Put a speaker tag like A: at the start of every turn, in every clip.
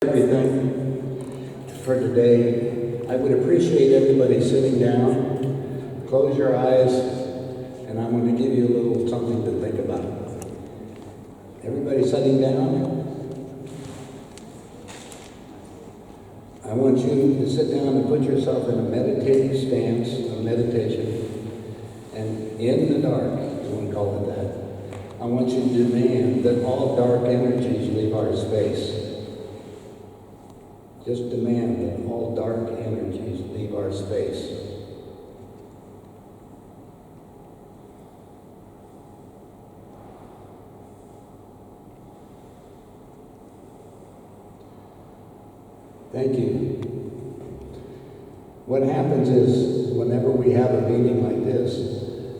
A: Everything for today. I would appreciate everybody sitting down. Close your eyes, and I'm going to give you a little something to think about. Everybody sitting down? I want you to sit down and put yourself in a meditative stance of meditation. And in the dark, you want to call it that, I want you to demand that all dark energies leave our space. Just demand that all dark energies leave our space. Thank you. What happens is, whenever we have a meeting like this,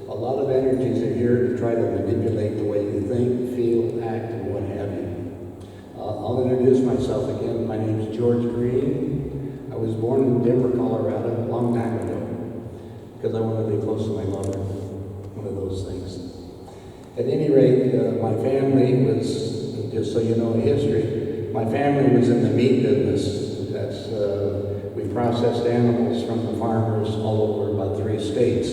A: a lot of energies are here to try to manipulate the way you think, feel, act, and what have you. I'll introduce myself again. My name is George Green. I was born in Denver, Colorado a long time ago because I wanted to be close to my mother, one of those things. At any rate, my family was, just so you know history, my family was in the meat business. We processed animals from the farmers all over about 3 states.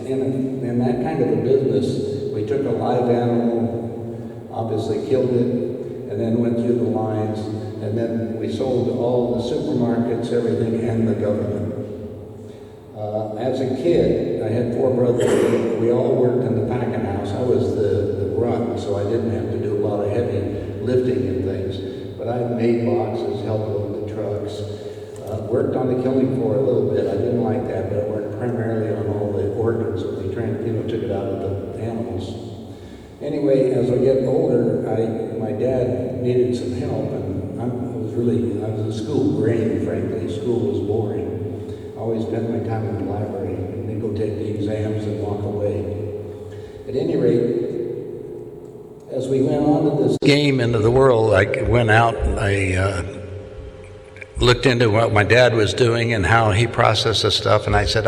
A: In that kind of a business, we took a live animal, obviously killed it, and then went through the lines, and then we sold to all the supermarkets, everything, and the government. As a kid, I had 4 brothers. We all worked in the packing house. I was the runt, so I didn't have to do a lot of heavy lifting and things. But I made boxes, helped load the trucks, worked on the killing floor a little bit. I didn't like that, but I worked primarily on all the organs that we took it out of the animals. Anyway, as I get older, my dad needed some help, and I was a school brain, frankly. School was boring. I always spent my time in the library, and then go take the exams and walk away. At any rate, as we went on to this game into the world, I went out, I looked into what my dad was doing and how he processed the stuff, and I said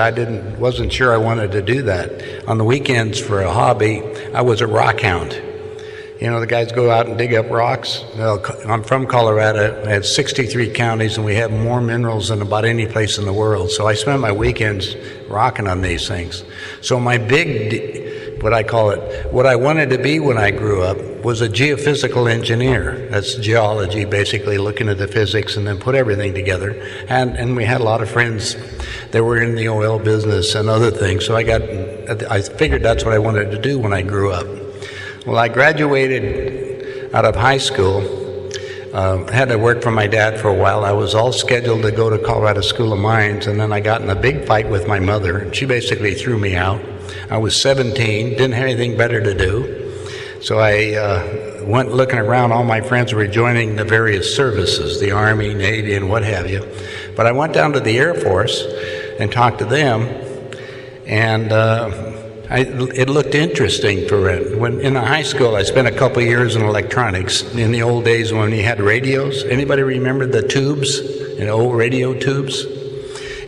A: wasn't sure I wanted to do that. On the weekends for a hobby, I was a rock hound. You know, the guys go out and dig up rocks. Well, I'm from Colorado. I had 63 counties, and we have more minerals than about any place in the world. So I spent my weekends rocking on these things. So my what I wanted to be when I grew up was a geophysical engineer. That's geology, basically looking at the physics and then put everything together. And we had a lot of friends that were in the oil business and other things. So I figured that's what I wanted to do when I grew up. Well, I graduated out of high school, had to work for my dad for a while. I was all scheduled to go to Colorado School of Mines, and then I got in a big fight with my mother, and she basically threw me out. I was 17, didn't have anything better to do, so I went looking around. All my friends were joining the various services, the Army, Navy, and what have you. But I went down to the Air Force and talked to them, and it looked interesting for it. When in high school, I spent a couple of years in electronics. In the old days when you had radios, anybody remember the tubes, old radio tubes?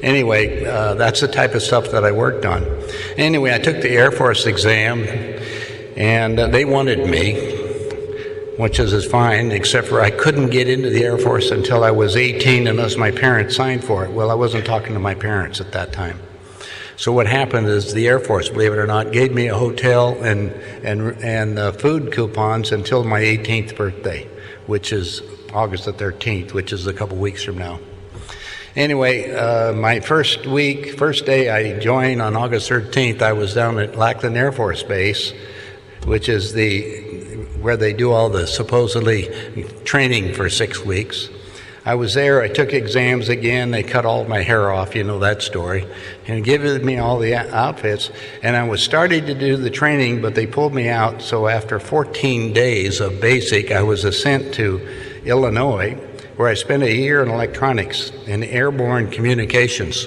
A: Anyway, that's the type of stuff that I worked on. Anyway, I took the Air Force exam, and they wanted me, which is fine, except for I couldn't get into the Air Force until I was 18 unless my parents signed for it. Well, I wasn't talking to my parents at that time. So what happened is the Air Force, believe it or not, gave me a hotel and food coupons until my 18th birthday, which is August the 13th, which is a couple weeks from now. Anyway, my first day I joined on August 13th, I was down at Lackland Air Force Base, which is where they do all the supposedly training for 6 weeks. I was there, I took exams again, they cut all my hair off, you know that story, and given me all the outfits, and I was starting to do the training, but they pulled me out, so after 14 days of basic, I was sent to Illinois, where I spent a year in electronics and airborne communications.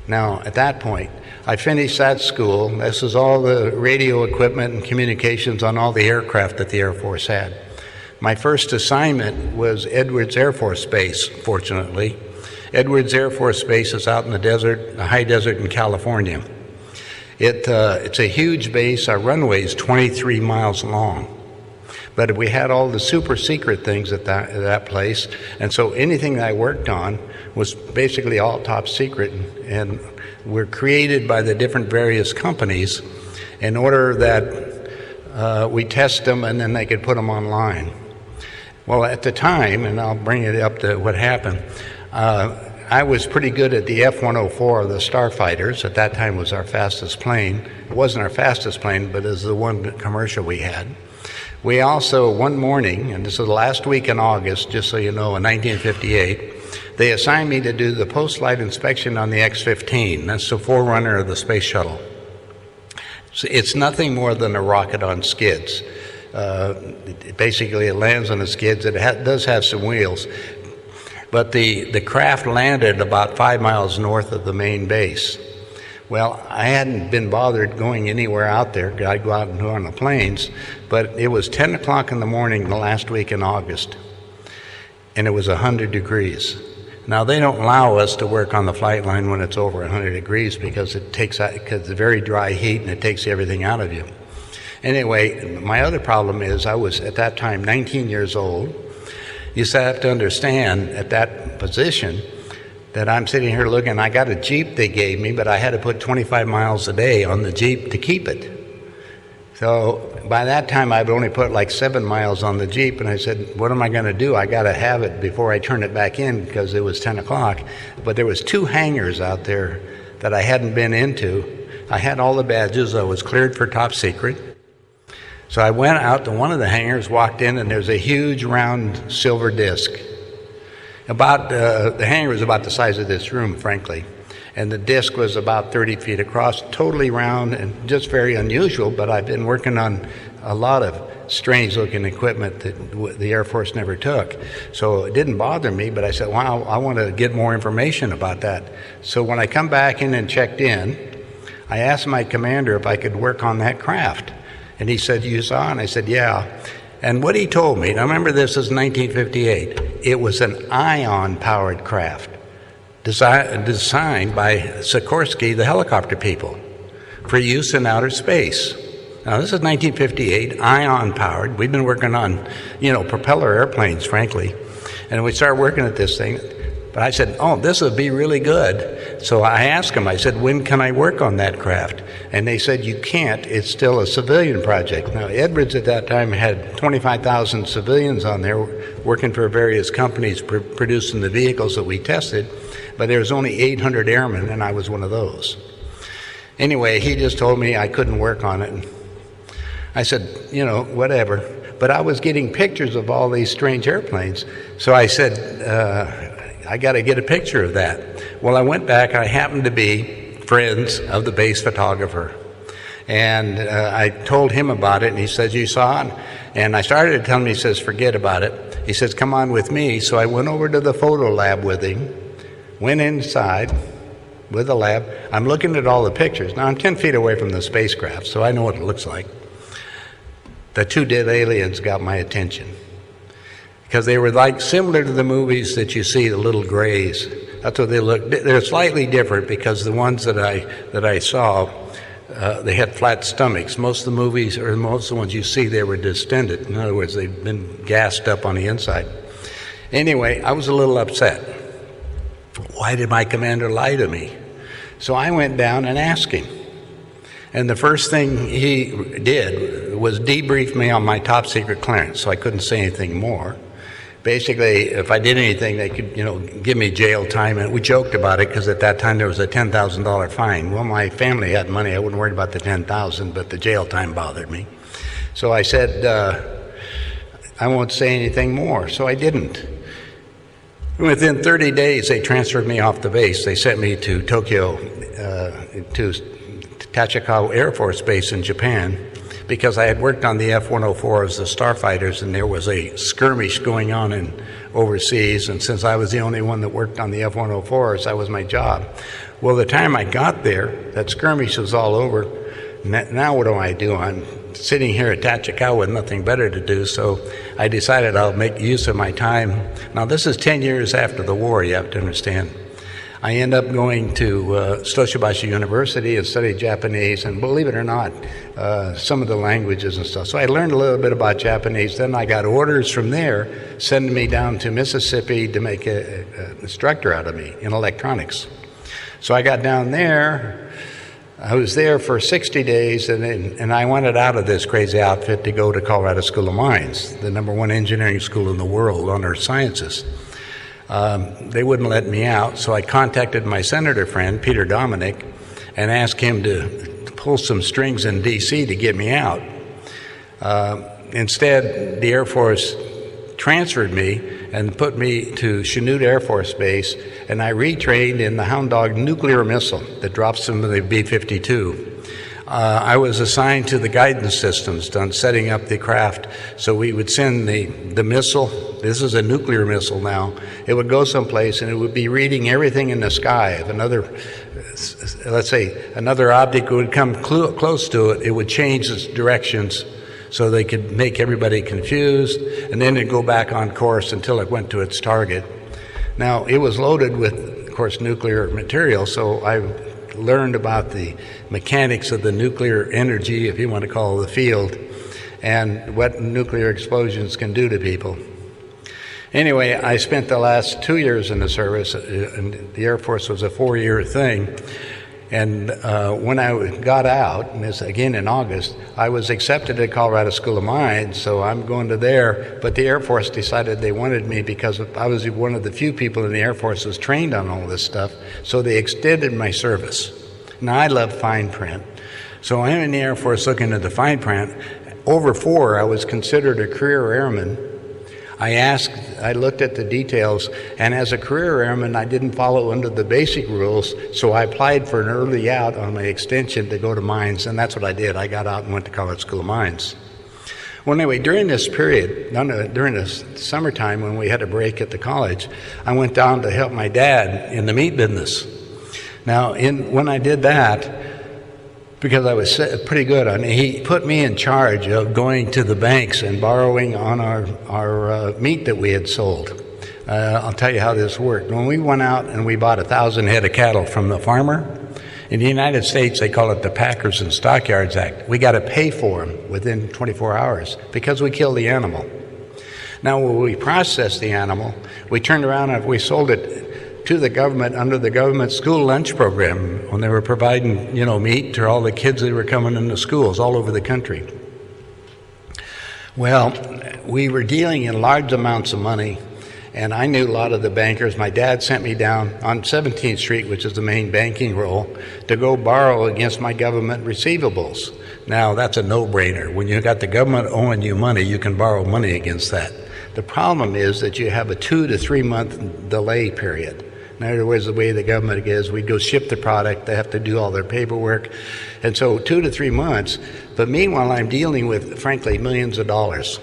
A: Now, at that point, I finished that school. This is all the radio equipment and communications on all the aircraft that the Air Force had. My first assignment was Edwards Air Force Base, fortunately. Edwards Air Force Base is out in the desert, the high desert in California. It's a huge base. Our runway is 23 miles long. But we had all the super secret things at that place, and so anything that I worked on was basically all top secret, and were created by the different various companies in order that we test them and then they could put them online. Well, at the time, and I'll bring it up to what happened, I was pretty good at the F-104, the Starfighters. At that time was our fastest plane. It wasn't our fastest plane, but it was the one commercial we had. We also, one morning, and this was the last week in August, just so you know, in 1958, they assigned me to do the post-flight inspection on the X-15. That's the forerunner of the space shuttle. So it's nothing more than a rocket on skids. Basically, it lands on the skids. It does have some wheels. But the craft landed about 5 miles north of the main base. Well, I hadn't been bothered going anywhere out there. I'd go out and go on the planes. But it was 10 o'clock in the morning the last week in August, and it was 100 degrees. Now, they don't allow us to work on the flight line when it's over 100 degrees because because it's very dry heat and it takes everything out of you. Anyway, my other problem is I was, at that time, 19 years old. You have to understand, at that position, that I'm sitting here looking, I got a Jeep they gave me, but I had to put 25 miles a day on the Jeep to keep it. So by that time, I'd only put like 7 miles on the Jeep, and I said, what am I going to do? I got to have it before I turn it back in because it was 10 o'clock. But there was 2 hangars out there that I hadn't been into. I had all the badges. I was cleared for top secret. So I went out to one of the hangars, walked in, and there's a huge round silver disc. The hangar was about the size of this room, frankly. And the disc was about 30 feet across, totally round and just very unusual, but I've been working on a lot of strange-looking equipment that the Air Force never took. So it didn't bother me, but I said, wow, I want to get more information about that. So when I come back in and checked in, I asked my commander if I could work on that craft. And he said, you saw? And I said, yeah. And what he told me, now remember this is 1958, it was an ion-powered craft designed by Sikorsky, the helicopter people, for use in outer space. Now this is 1958, ion-powered. We've been working on, propeller airplanes, frankly. And we started working at this thing. But I said, oh, this would be really good. So I asked them, I said, when can I work on that craft? And they said, you can't. It's still a civilian project. Now, Edwards at that time had 25,000 civilians on there working for various companies producing the vehicles that we tested, but there was only 800 airmen, and I was one of those. Anyway, he just told me I couldn't work on it. And I said, whatever. But I was getting pictures of all these strange airplanes. So I said, I got to get a picture of that. Well, I went back. I happened to be friends of the base photographer. And I told him about it, and he says, you saw it? And I started to tell him, he says, forget about it. He says, come on with me. So I went over to the photo lab with him, went inside with the lab. I'm looking at all the pictures. Now, I'm 10 feet away from the spacecraft, so I know what it looks like. The 2 dead aliens got my attention, because they were like similar to the movies that you see, the little grays. That's what they look. They're slightly different because the ones that I saw, they had flat stomachs. Most of the movies, or most of the ones you see, they were distended. In other words, they've been gassed up on the inside. Anyway, I was a little upset. Why did my commander lie to me? So I went down and asked him. And the first thing he did was debrief me on my top secret clearance, so I couldn't say anything more. Basically, if I did anything, they could, give me jail time. And we joked about it because at that time there was a $10,000 fine. Well, my family had money. I wouldn't worry about the $10,000, but the jail time bothered me. So I said, I won't say anything more. So I didn't. Within 30 days, they transferred me off the base. They sent me to Tokyo, to Tachikawa Air Force Base in Japan, because I had worked on the F-104s, the Starfighters, and there was a skirmish going on overseas, and since I was the only one that worked on the F-104s, that was my job. Well, the time I got there, that skirmish was all over. Now what do? I'm sitting here at Tachikawa with nothing better to do, so I decided I'll make use of my time. Now, this is 10 years after the war, you have to understand. I ended up going to Stoshibashi University and studied Japanese, and believe it or not, some of the languages and stuff. So I learned a little bit about Japanese. Then I got orders from there sending me down to Mississippi to make an instructor out of me in electronics. So I got down there. I was there for 60 days, and I wanted out of this crazy outfit to go to Colorado School of Mines, the #1 engineering school in the world on earth sciences. They wouldn't let me out, so I contacted my senator friend, Peter Dominic, and asked him to pull some strings in D.C. to get me out. Instead, the Air Force transferred me and put me to Chanute Air Force Base, and I retrained in the Hound Dog nuclear missile that drops some of the B-52. I was assigned to the guidance systems on setting up the craft, so we would send the missile. This is a nuclear missile now. It would go someplace and it would be reading everything in the sky. If another, let's say, another object would come close to it, it would change its directions so they could make everybody confused, and then it'd go back on course until it went to its target. Now, it was loaded with, of course, nuclear material, so I learned about the mechanics of the nuclear energy, if you want to call it the field, and what nuclear explosions can do to people. Anyway, I spent the last 2 years in the service, and the Air Force was a 4-year thing. And when I got out, and this again in August, I was accepted at Colorado School of Mines, so I'm going to there. But the Air Force decided they wanted me because I was one of the few people in the Air Force who's trained on all this stuff, so they extended my service. Now, I love fine print, so I'm in the Air Force looking at the fine print. Over 4, I was considered a career airman. I looked at the details, and as a career airman, I didn't follow under the basic rules, so I applied for an early out on my extension to go to mines, and that's what I did. I got out and went to Colorado School of Mines. Well, anyway, during this period, during this summertime when we had a break at the college, I went down to help my dad in the meat business. Now, when I did that, because I was pretty good on it, he put me in charge of going to the banks and borrowing on our meat that we had sold. I'll tell you how this worked. When we went out and we bought 1,000 head of cattle from the farmer, in the United States they call it the Packers and Stockyards Act. We got to pay for them within 24 hours because we killed the animal. Now, when we processed the animal, we turned around and we sold it to the government under the government school lunch program when they were providing, meat to all the kids that were coming into schools all over the country. Well, we were dealing in large amounts of money, and I knew a lot of the bankers. My dad sent me down on 17th Street, which is the main banking role, to go borrow against my government receivables. Now, that's a no-brainer. When you got the government owing you money, you can borrow money against that. The problem is that you have a 2 to 3 month delay period. In other words, the way the government is, we go ship the product, they have to do all their paperwork, and so 2 to 3 months. But meanwhile, I'm dealing with, frankly, millions of dollars.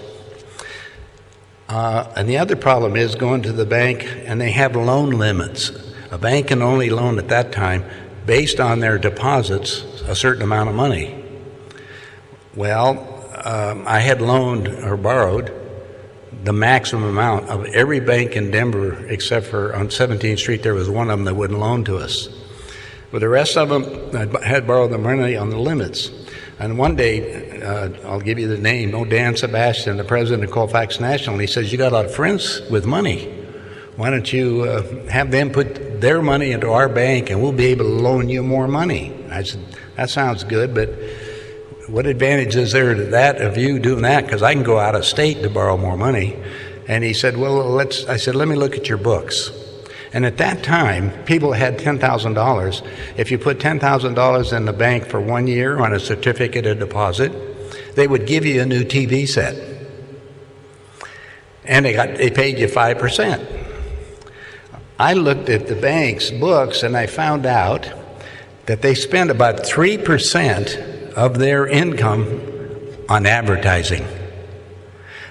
A: And the other problem is going to the bank, and they have loan limits. A bank can only loan at that time, based on their deposits, a certain amount of money. Well, I had loaned or borrowed the maximum amount of every bank in Denver, except for on 17th Street, there was one of them that wouldn't loan to us. But the rest of them, I had borrowed the money on the limits. And one day, I'll give you the name, Dan Sebastian, the president of Colfax National, and he says, you got a lot of friends with money. Why don't you have them put their money into our bank and we'll be able to loan you more money? I said, that sounds good, but what advantage is there to that of you doing that? Because I can go out of state to borrow more money. And he said, well, I said, let me look at your books. And at that time, people had $10,000. If you put $10,000 in the bank for 1 year on a certificate of deposit, they would give you a new TV set. And they paid you 5%. I looked at the bank's books and I found out that they spend about 3% of their income on advertising.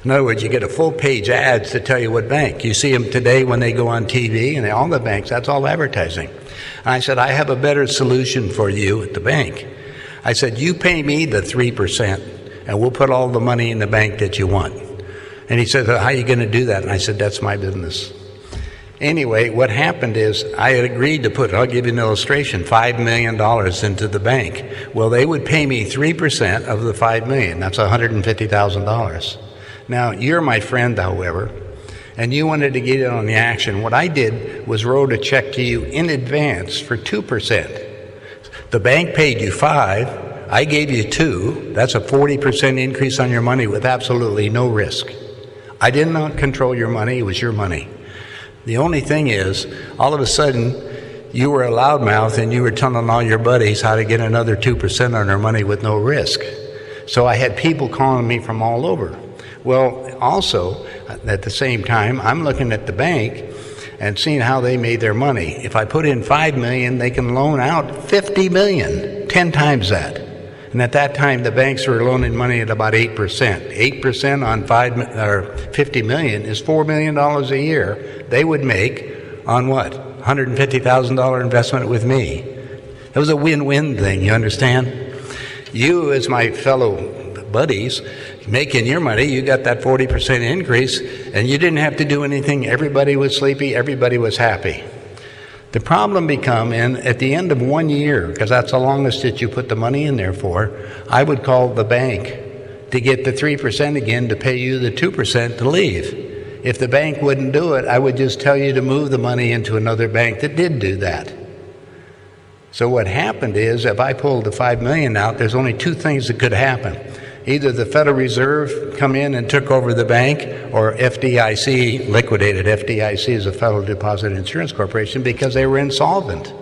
A: In other words, you get a full page ads to tell you what bank. You see them today when they go on TV, and all the banks, that's all advertising. And I said, I have a better solution for you at the bank. I said, you pay me the 3%, and we'll put all the money in the bank that you want. And he said, how are you going to do that? And I said, that's my business. Anyway, what happened is I had agreed to put, I'll give you an illustration, $5 million into the bank. Well, they would pay me 3% of the $5 million. That's $150,000. Now, you're my friend, however, and you wanted to get in on the action. What I did was wrote a check to you in advance for 2%. The bank paid you 5, I gave you 2. That's a 40% increase on your money with absolutely no risk. I did not control your money, it was your money. The only thing is, all of a sudden, you were a loudmouth and you were telling all your buddies how to get another 2% on their money with no risk. So I had people calling me from all over. Well, also, at the same time, I'm looking at the bank and seeing how they made their money. If I put in $5 million, they can loan out $50 million, 10 times that. And at that time, the banks were loaning money at about 8%. 8% on $50 million is $4 million a year. They would make on what? $150,000 investment with me. It was a win-win thing, you understand? You, as my fellow buddies, making your money, you got that 40% increase, and you didn't have to do anything. Everybody was sleepy, everybody was happy. The problem become, and at the end of 1 year, because that's the longest that you put the money in there for, I would call the bank to get the 3% again to pay you the 2% to leave. If the bank wouldn't do it, I would just tell you to move the money into another bank that did do that. So what happened is, if I pulled the $5 million out, there's only 2 things that could happen. Either the Federal Reserve come in and took over the bank, or FDIC liquidated. FDIC is a Federal Deposit Insurance Corporation because they were insolvent.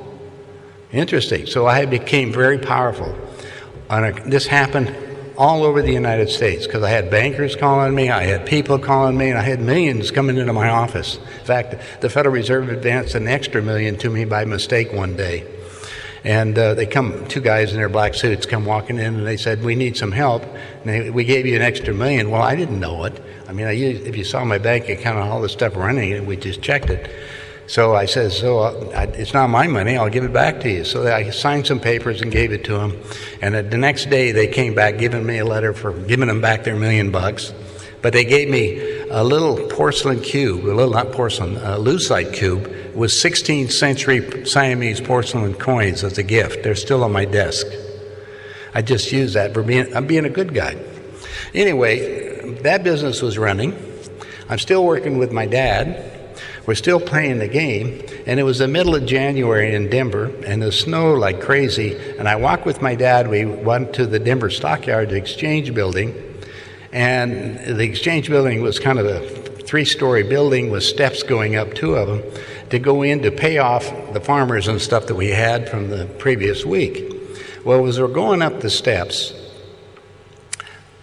A: Interesting. So I became very powerful. This happened all over the United States because I had bankers calling me, I had people calling me, and I had millions coming into my office. In fact, the Federal Reserve advanced an extra $1 million to me by mistake one day. And they come, 2 guys in their black suits come walking in, and they said, we need some help. And we gave you an extra $1 million. Well, I didn't know it. I mean, if you saw my bank account and all the stuff running, we just checked it. So I said, it's not my money, I'll give it back to you. So I signed some papers and gave it to them. And the next day they came back giving me a letter for giving them back their $1 million. But they gave me a little porcelain cube, not porcelain, a lucite cube with 16th century Siamese porcelain coins as a gift. They're still on my desk. I just use that for I'm being a good guy. Anyway, that business was running. I'm still working with my dad. We're still playing the game, and it was the middle of January in Denver, and the snow like crazy, and I walked with my dad. We went to the Denver Stockyard Exchange Building, and the Exchange Building was kind of a 3-story building with steps going up, 2 of them, to go in to pay off the farmers and stuff that we had from the previous week. Well, as we're going up the steps,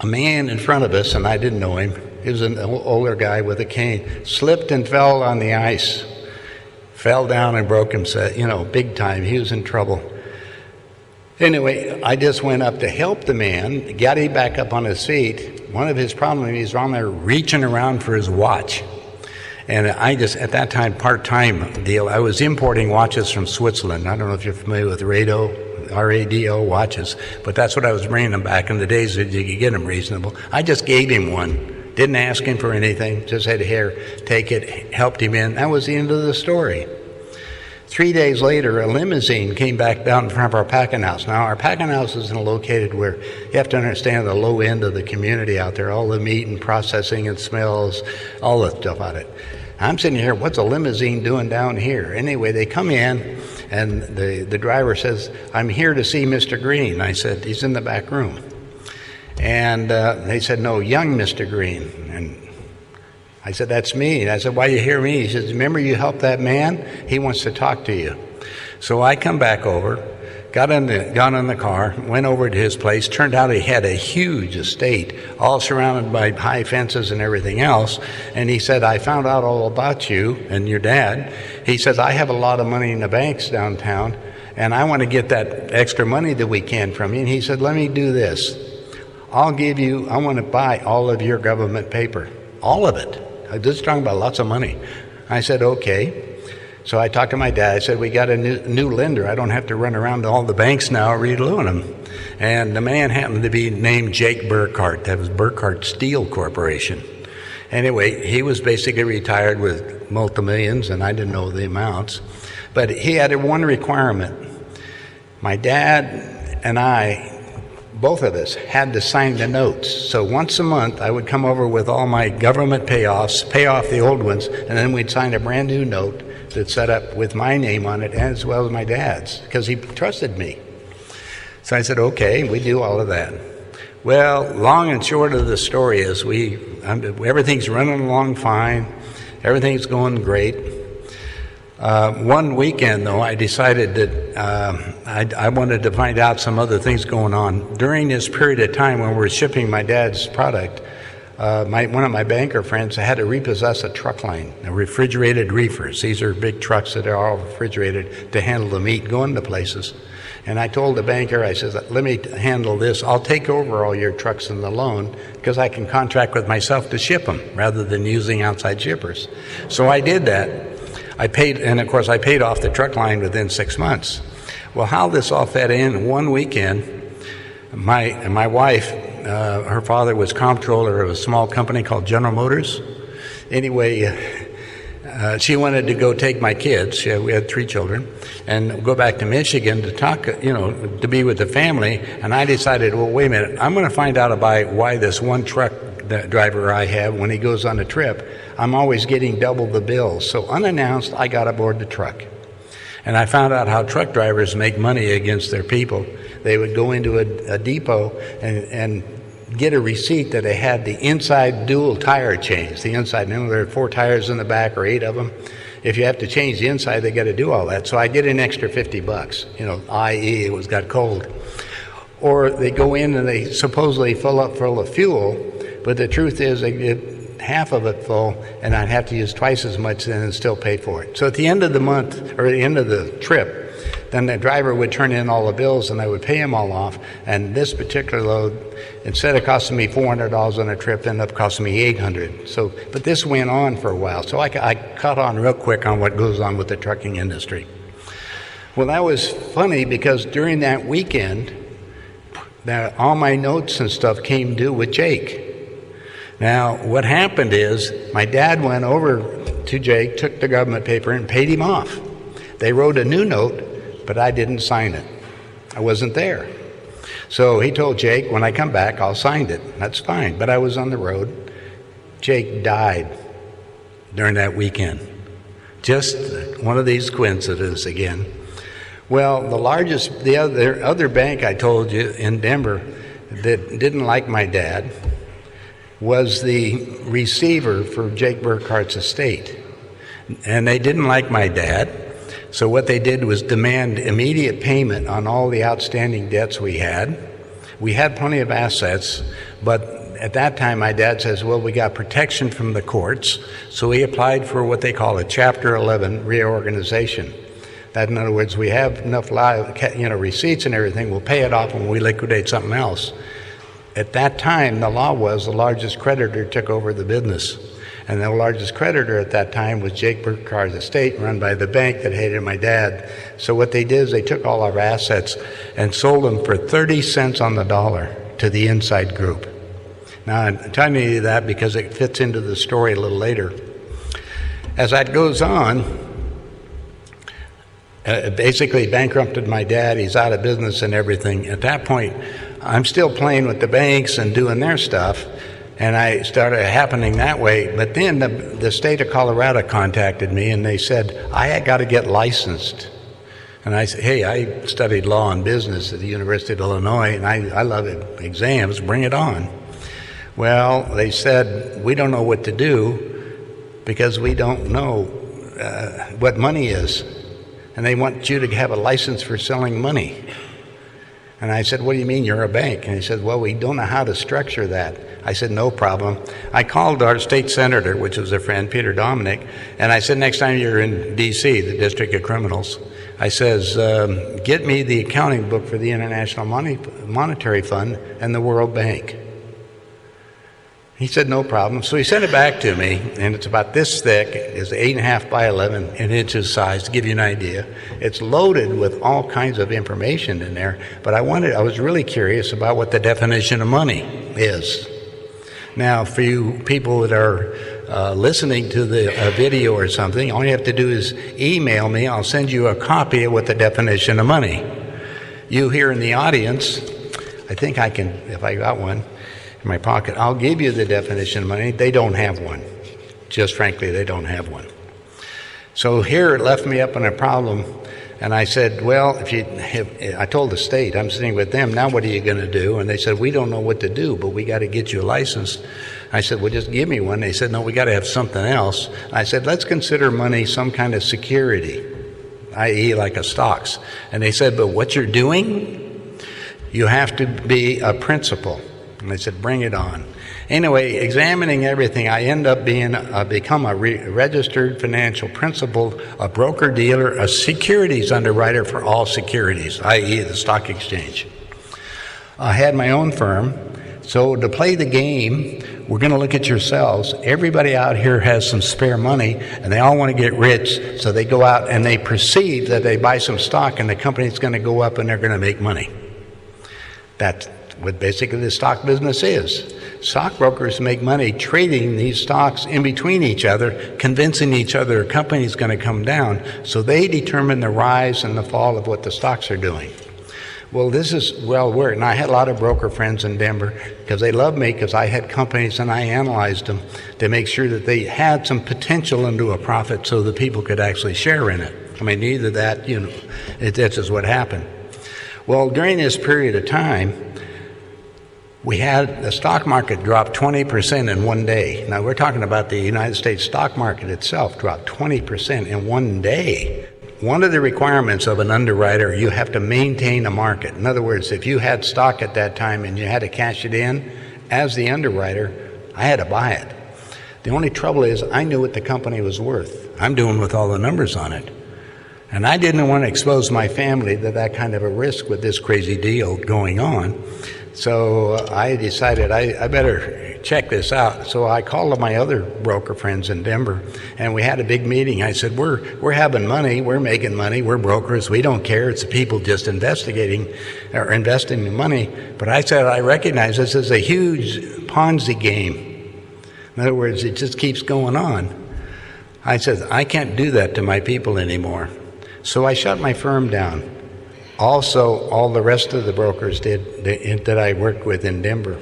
A: a man in front of us, and I didn't know him, he was an older guy with a cane, slipped and fell on the ice, fell down and broke himself, big time. He was in trouble. Anyway, I just went up to help the man, got him back up on his feet. One of his problems, he's on there reaching around for his watch. And I just, at that time, part-time deal, I was importing watches from Switzerland. I don't know if you're familiar with RADO watches, but that's what I was bringing them back in the days that you could get them reasonable. I just gave him one. Didn't ask him for anything, just said, here, take it, helped him in. That was the end of the story. 3 days later, a limousine came back down in front of our packing house. Now, our packing house is located where you have to understand the low end of the community out there, all the meat and processing and smells, all the stuff about it. I'm sitting here, what's a limousine doing down here? Anyway, they come in, and the driver says, I'm here to see Mr. Green. I said, he's in the back room. And they said, no, young Mr. Green. And I said, that's me. And I said, why you hear me? He says, remember you helped that man? He wants to talk to you. So I come back over, got in the car, went over to his place. Turned out he had a huge estate, all surrounded by high fences and everything else. And he said, I found out all about you and your dad. He says, I have a lot of money in the banks downtown, and I want to get that extra money that we can from you. And he said, let me do this. I want to buy all of your government paper, all of it. I'm just talking about lots of money. I said, okay. So I talked to my dad. I said, we got a new lender. I don't have to run around to all the banks now reloan them. And the man happened to be named Jake Burkhart. That was Burkhart Steel Corporation. Anyway, he was basically retired with multi-millions, and I didn't know the amounts. But he had one requirement. My dad and I, both of us, had to sign the notes. So once a month, I would come over with all my government payoffs, pay off the old ones, and then we'd sign a brand new note that's set up with my name on it as well as my dad's, because he trusted me. So I said, okay, we do all of that. Well, long and short of the story is everything's running along fine. Everything's going great. One weekend, though, I decided that I wanted to find out some other things going on. During this period of time when we were shipping my dad's product, one of my banker friends had to repossess a truck line, refrigerated reefers. These are big trucks that are all refrigerated to handle the meat going to places. And I told the banker, I said, let me handle this. I'll take over all your trucks in the loan because I can contract with myself to ship them rather than using outside shippers. So I did that. I paid, and of course I paid off the truck line within 6 months. Well, how this all fed in, one weekend, my wife, her father was comptroller of a small company called General Motors. Anyway, she wanted to go take my kids, we had 3 children, and go back to Michigan to talk, to be with the family. And I decided, well, wait a minute, I'm going to find out about why this one truck driver I have, when he goes on a trip, I'm always getting double the bills. So unannounced, I got aboard the truck. And I found out how truck drivers make money against their people. They would go into a depot and get a receipt that they had the inside dual tire change. The inside, there are 4 tires in the back or 8 of them. If you have to change the inside, they got to do all that. So I get an extra $50, i.e. it got cold. Or they go in and they supposedly fill up full of fuel, but the truth is they get half of it full, and I'd have to use twice as much then and still pay for it. So at the end of the month, or the end of the trip, then the driver would turn in all the bills and I would pay them all off. And this particular load, instead of costing me $400 on a trip, ended up costing me $800. So, but this went on for a while. So I caught on real quick on what goes on with the trucking industry. Well, that was funny because during that weekend, all my notes and stuff came due with Jake. Now, what happened is my dad went over to Jake, took the government paper, and paid him off. They wrote a new note, but I didn't sign it. I wasn't there. So he told Jake, when I come back, I'll sign it. That's fine. But I was on the road. Jake died during that weekend. Just one of these coincidences again. Well, the other bank I told you in Denver that didn't like my dad was the receiver for Jake Burkhart's estate. And they didn't like my dad. So what they did was demand immediate payment on all the outstanding debts we had. We had plenty of assets, but at that time my dad says, well, we got protection from the courts, so he applied for what they call a Chapter 11 reorganization. That, in other words, we have enough receipts and everything, we'll pay it off when we liquidate something else. At that time, the law was the largest creditor took over the business. And the largest creditor at that time was Jake Burkhart's estate, run by the bank that hated my dad. So what they did is they took all our assets and sold them for 30 cents on the dollar to the inside group. Now, I'm telling you that because it fits into the story a little later. As that goes on, basically bankrupted my dad. He's out of business and everything. At that point, I'm still playing with the banks and doing their stuff. And I started happening that way. But then the state of Colorado contacted me and they said, I had got to get licensed. And I said, hey, I studied law and business at the University of Illinois, and I love exams, bring it on. Well, they said, we don't know what to do because we don't know what money is. And they want you to have a license for selling money. And I said, what do you mean you're a bank? And he said, well, we don't know how to structure that. I said, no problem. I called our state senator, which was a friend, Peter Dominic, and I said, next time you're in D.C., the District of Criminals, I says, get me the accounting book for the International Monetary Fund and the World Bank. He said, no problem. So he sent it back to me, and it's about this thick. It's 8.5 by 11 inches size, to give you an idea. It's loaded with all kinds of information in there, but I was really curious about what the definition of money is. Now, for you people that are listening to the video or something, all you have to do is email me. I'll send you a copy of what the definition of money. You here in the audience, I think I can, if I got one in my pocket, I'll give you the definition of money. They don't have one. Just frankly, they don't have one. So here it left me up in a problem. And I said, well, I told the state, I'm sitting with them, now what are you going to do? And they said, we don't know what to do, but we got to get you a license. I said, well, just give me one. They said, no, we got to have something else. I said, let's consider money some kind of security, i.e. like a stocks. And they said, but what you're doing, you have to be a principal. And I said, bring it on. Anyway, examining everything, I end up become a registered financial principal, a broker-dealer, a securities underwriter for all securities, i.e. the stock exchange. I had my own firm, so to play the game, we're going to look at yourselves. Everybody out here has some spare money, and they all want to get rich, so they go out and they perceive that they buy some stock, and the company's going to go up and they're going to make money. That's what basically the stock business is. Stockbrokers make money trading these stocks in between each other, convincing each other a company's going to come down, so they determine the rise and the fall of what the stocks are doing. Well, this is well worked, and I had a lot of broker friends in Denver because they loved me because I had companies and I analyzed them to make sure that they had some potential into a profit so the people could actually share in it. I mean, either that, that's just what happened. Well, during this period of time, we had the stock market drop 20% in one day. Now, we're talking about the United States stock market itself dropped 20% in one day. One of the requirements of an underwriter, you have to maintain a market. In other words, if you had stock at that time and you had to cash it in, as the underwriter, I had to buy it. The only trouble is I knew what the company was worth. I'm doing with all the numbers on it. And I didn't want to expose my family to that kind of a risk with this crazy deal going on. So I decided I better check this out. So I called my other broker friends in Denver, and we had a big meeting. I said, we're having money, we're making money, we're brokers, we don't care. It's the people just investigating or investing the money. But I said, I recognize this is a huge Ponzi game. In other words, it just keeps going on. I said, I can't do that to my people anymore. So I shut my firm down. Also, all the rest of the brokers did that I worked with in Denver.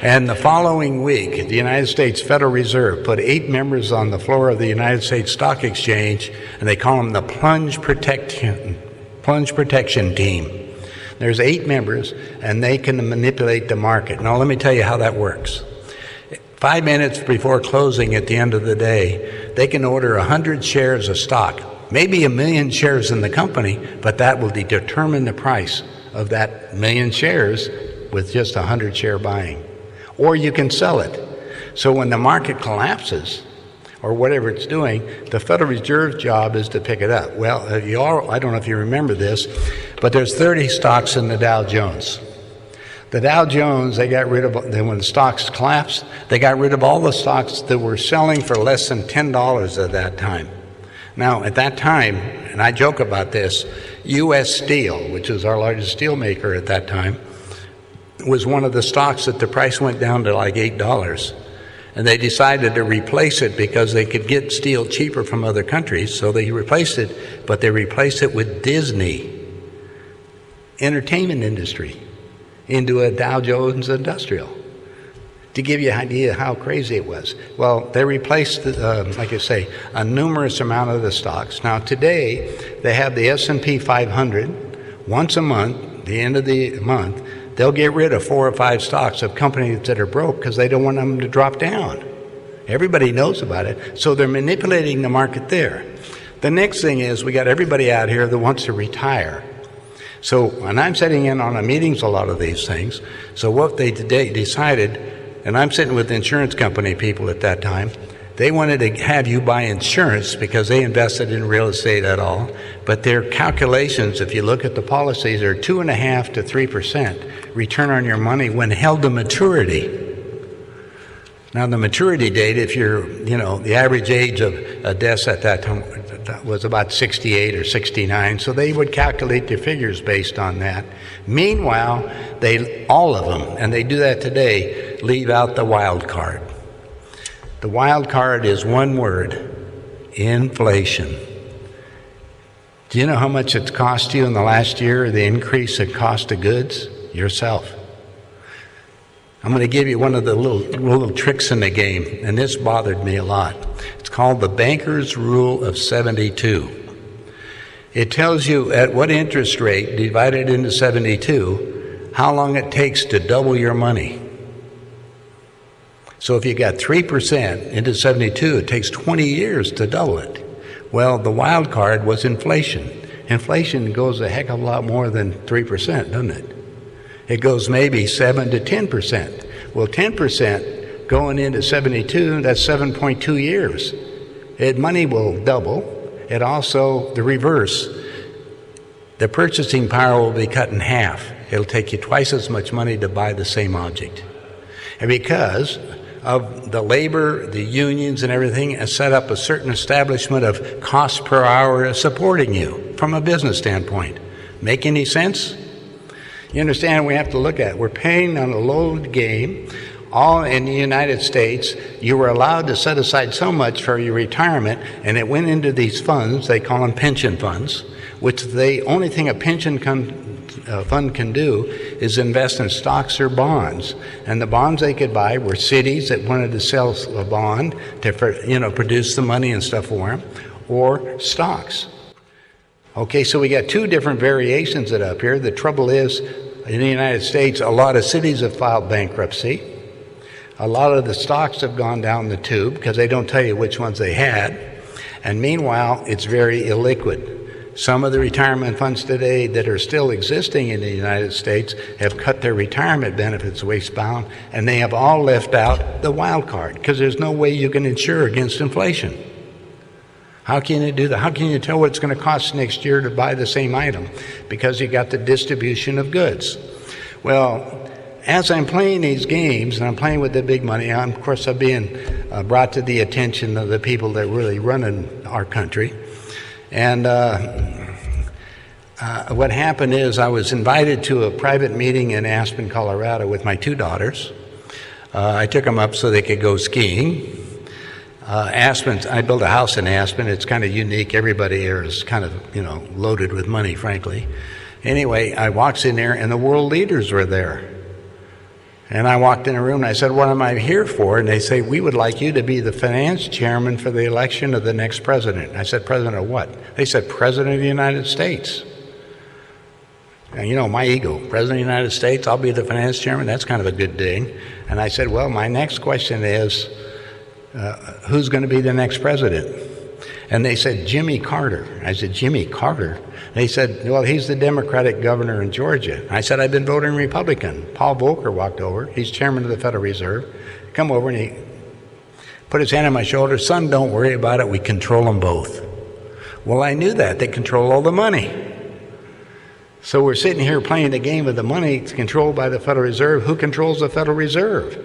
A: And the following week, the United States Federal Reserve put 8 members on the floor of the United States Stock Exchange, and they call them the Plunge Protection Team. There's 8 members, and they can manipulate the market. Now, let me tell you how that works. 5 minutes before closing at the end of the day, they can order 100 shares of stock. Maybe 1 million shares in the company, but that will determine the price of that 1 million shares with just 100 share buying. Or you can sell it. So when the market collapses, or whatever it's doing, the Federal Reserve's job is to pick it up. Well, I don't know if you remember this, but there's 30 stocks in the Dow Jones. The Dow Jones, they got rid of, when the stocks collapsed, they got rid of all the stocks that were selling for less than $10 at that time. Now, at that time, and I joke about this, U.S. Steel, which was our largest steel maker at that time, was one of the stocks that the price went down to like $8. And they decided to replace it because they could get steel cheaper from other countries, so they replaced it, but they replaced it with Disney, entertainment industry, into a Dow Jones Industrial. To give you an idea how crazy it was. Well, they replaced, like I say, a numerous amount of the stocks. Now today, they have the S&P 500. Once a month, the end of the month, they'll get rid of 4 or 5 stocks of companies that are broke because they don't want them to drop down. Everybody knows about it, so they're manipulating the market there. The next thing is we got everybody out here that wants to retire. So, and I'm sitting in on the meetings a lot of these things. So what they today decided, and I'm sitting with insurance company people at that time, they wanted to have you buy insurance because they invested in real estate at all. But their calculations, if you look at the policies, are 2.5% to 3% return on your money when held to maturity. Now the maturity date, if you're, the average age of deaths at that time was about 68 or 69, so they would calculate their figures based on that. Meanwhile, all of them, and they do that today, leave out the wild card. The wild card is one word: inflation. Do you know how much it's cost you in the last year, the increase in cost of goods? Yourself. I'm going to give you one of the little tricks in the game, and this bothered me a lot. It's called the banker's rule of 72. It tells you at what interest rate, divided into 72, how long it takes to double your money. So if you got 3% into 72, it takes 20 years to double it. Well, the wild card was inflation. Inflation goes a heck of a lot more than 3%, doesn't it? It goes maybe 7 to 10%. Well, 10% going into 72, that's 7.2 years. Money will double. It also, the reverse, the purchasing power will be cut in half. It'll take you twice as much money to buy the same object. And because of the labor, the unions and everything, has set up a certain establishment of cost per hour supporting you from a business standpoint. Make any sense? You understand, we have to look at it. We're paying on a load game. All in the United States, you were allowed to set aside so much for your retirement, and it went into these funds. They call them pension funds, which the only thing a pension fund can do is invest in stocks or bonds. And the bonds they could buy were cities that wanted to sell a bond to produce the money and stuff for them, or stocks. Okay, so we got two different variations of it up here. The trouble is, in the United States, a lot of cities have filed bankruptcy. A lot of the stocks have gone down the tube because they don't tell you which ones they had. And meanwhile, it's very illiquid. Some of the retirement funds today that are still existing in the United States have cut their retirement benefits wastebound, and they have all left out the wild card because there's no way you can insure against inflation. How can you do that? How can you tell what it's going to cost next year to buy the same item? Because you got the distribution of goods. Well, as I'm playing these games, and I'm playing with the big money, of course I'm being brought to the attention of the people that really run our country. And what happened is I was invited to a private meeting in Aspen, Colorado with my two daughters. I took them up so they could go skiing. Aspen, I built a house in Aspen. It's kind of unique. Everybody here is kind of, loaded with money, frankly. Anyway, I walked in there and the world leaders were there. And I walked in a room and I said, what am I here for? And they say, we would like you to be the finance chairman for the election of the next president. I said, president of what? They said, president of the United States. And my ego, president of the United States, I'll be the finance chairman. That's kind of a good thing. And I said, well, my next question is, who's going to be the next president? And they said, Jimmy Carter. I said, Jimmy Carter? They said, well, he's the Democratic governor in Georgia. I said, I've been voting Republican. Paul Volcker walked over. He's chairman of the Federal Reserve. Come over and he put his hand on my shoulder. Son, don't worry about it. We control them both. Well, I knew that. They control all the money. So we're sitting here playing the game of the money. It's controlled by the Federal Reserve. Who controls the Federal Reserve?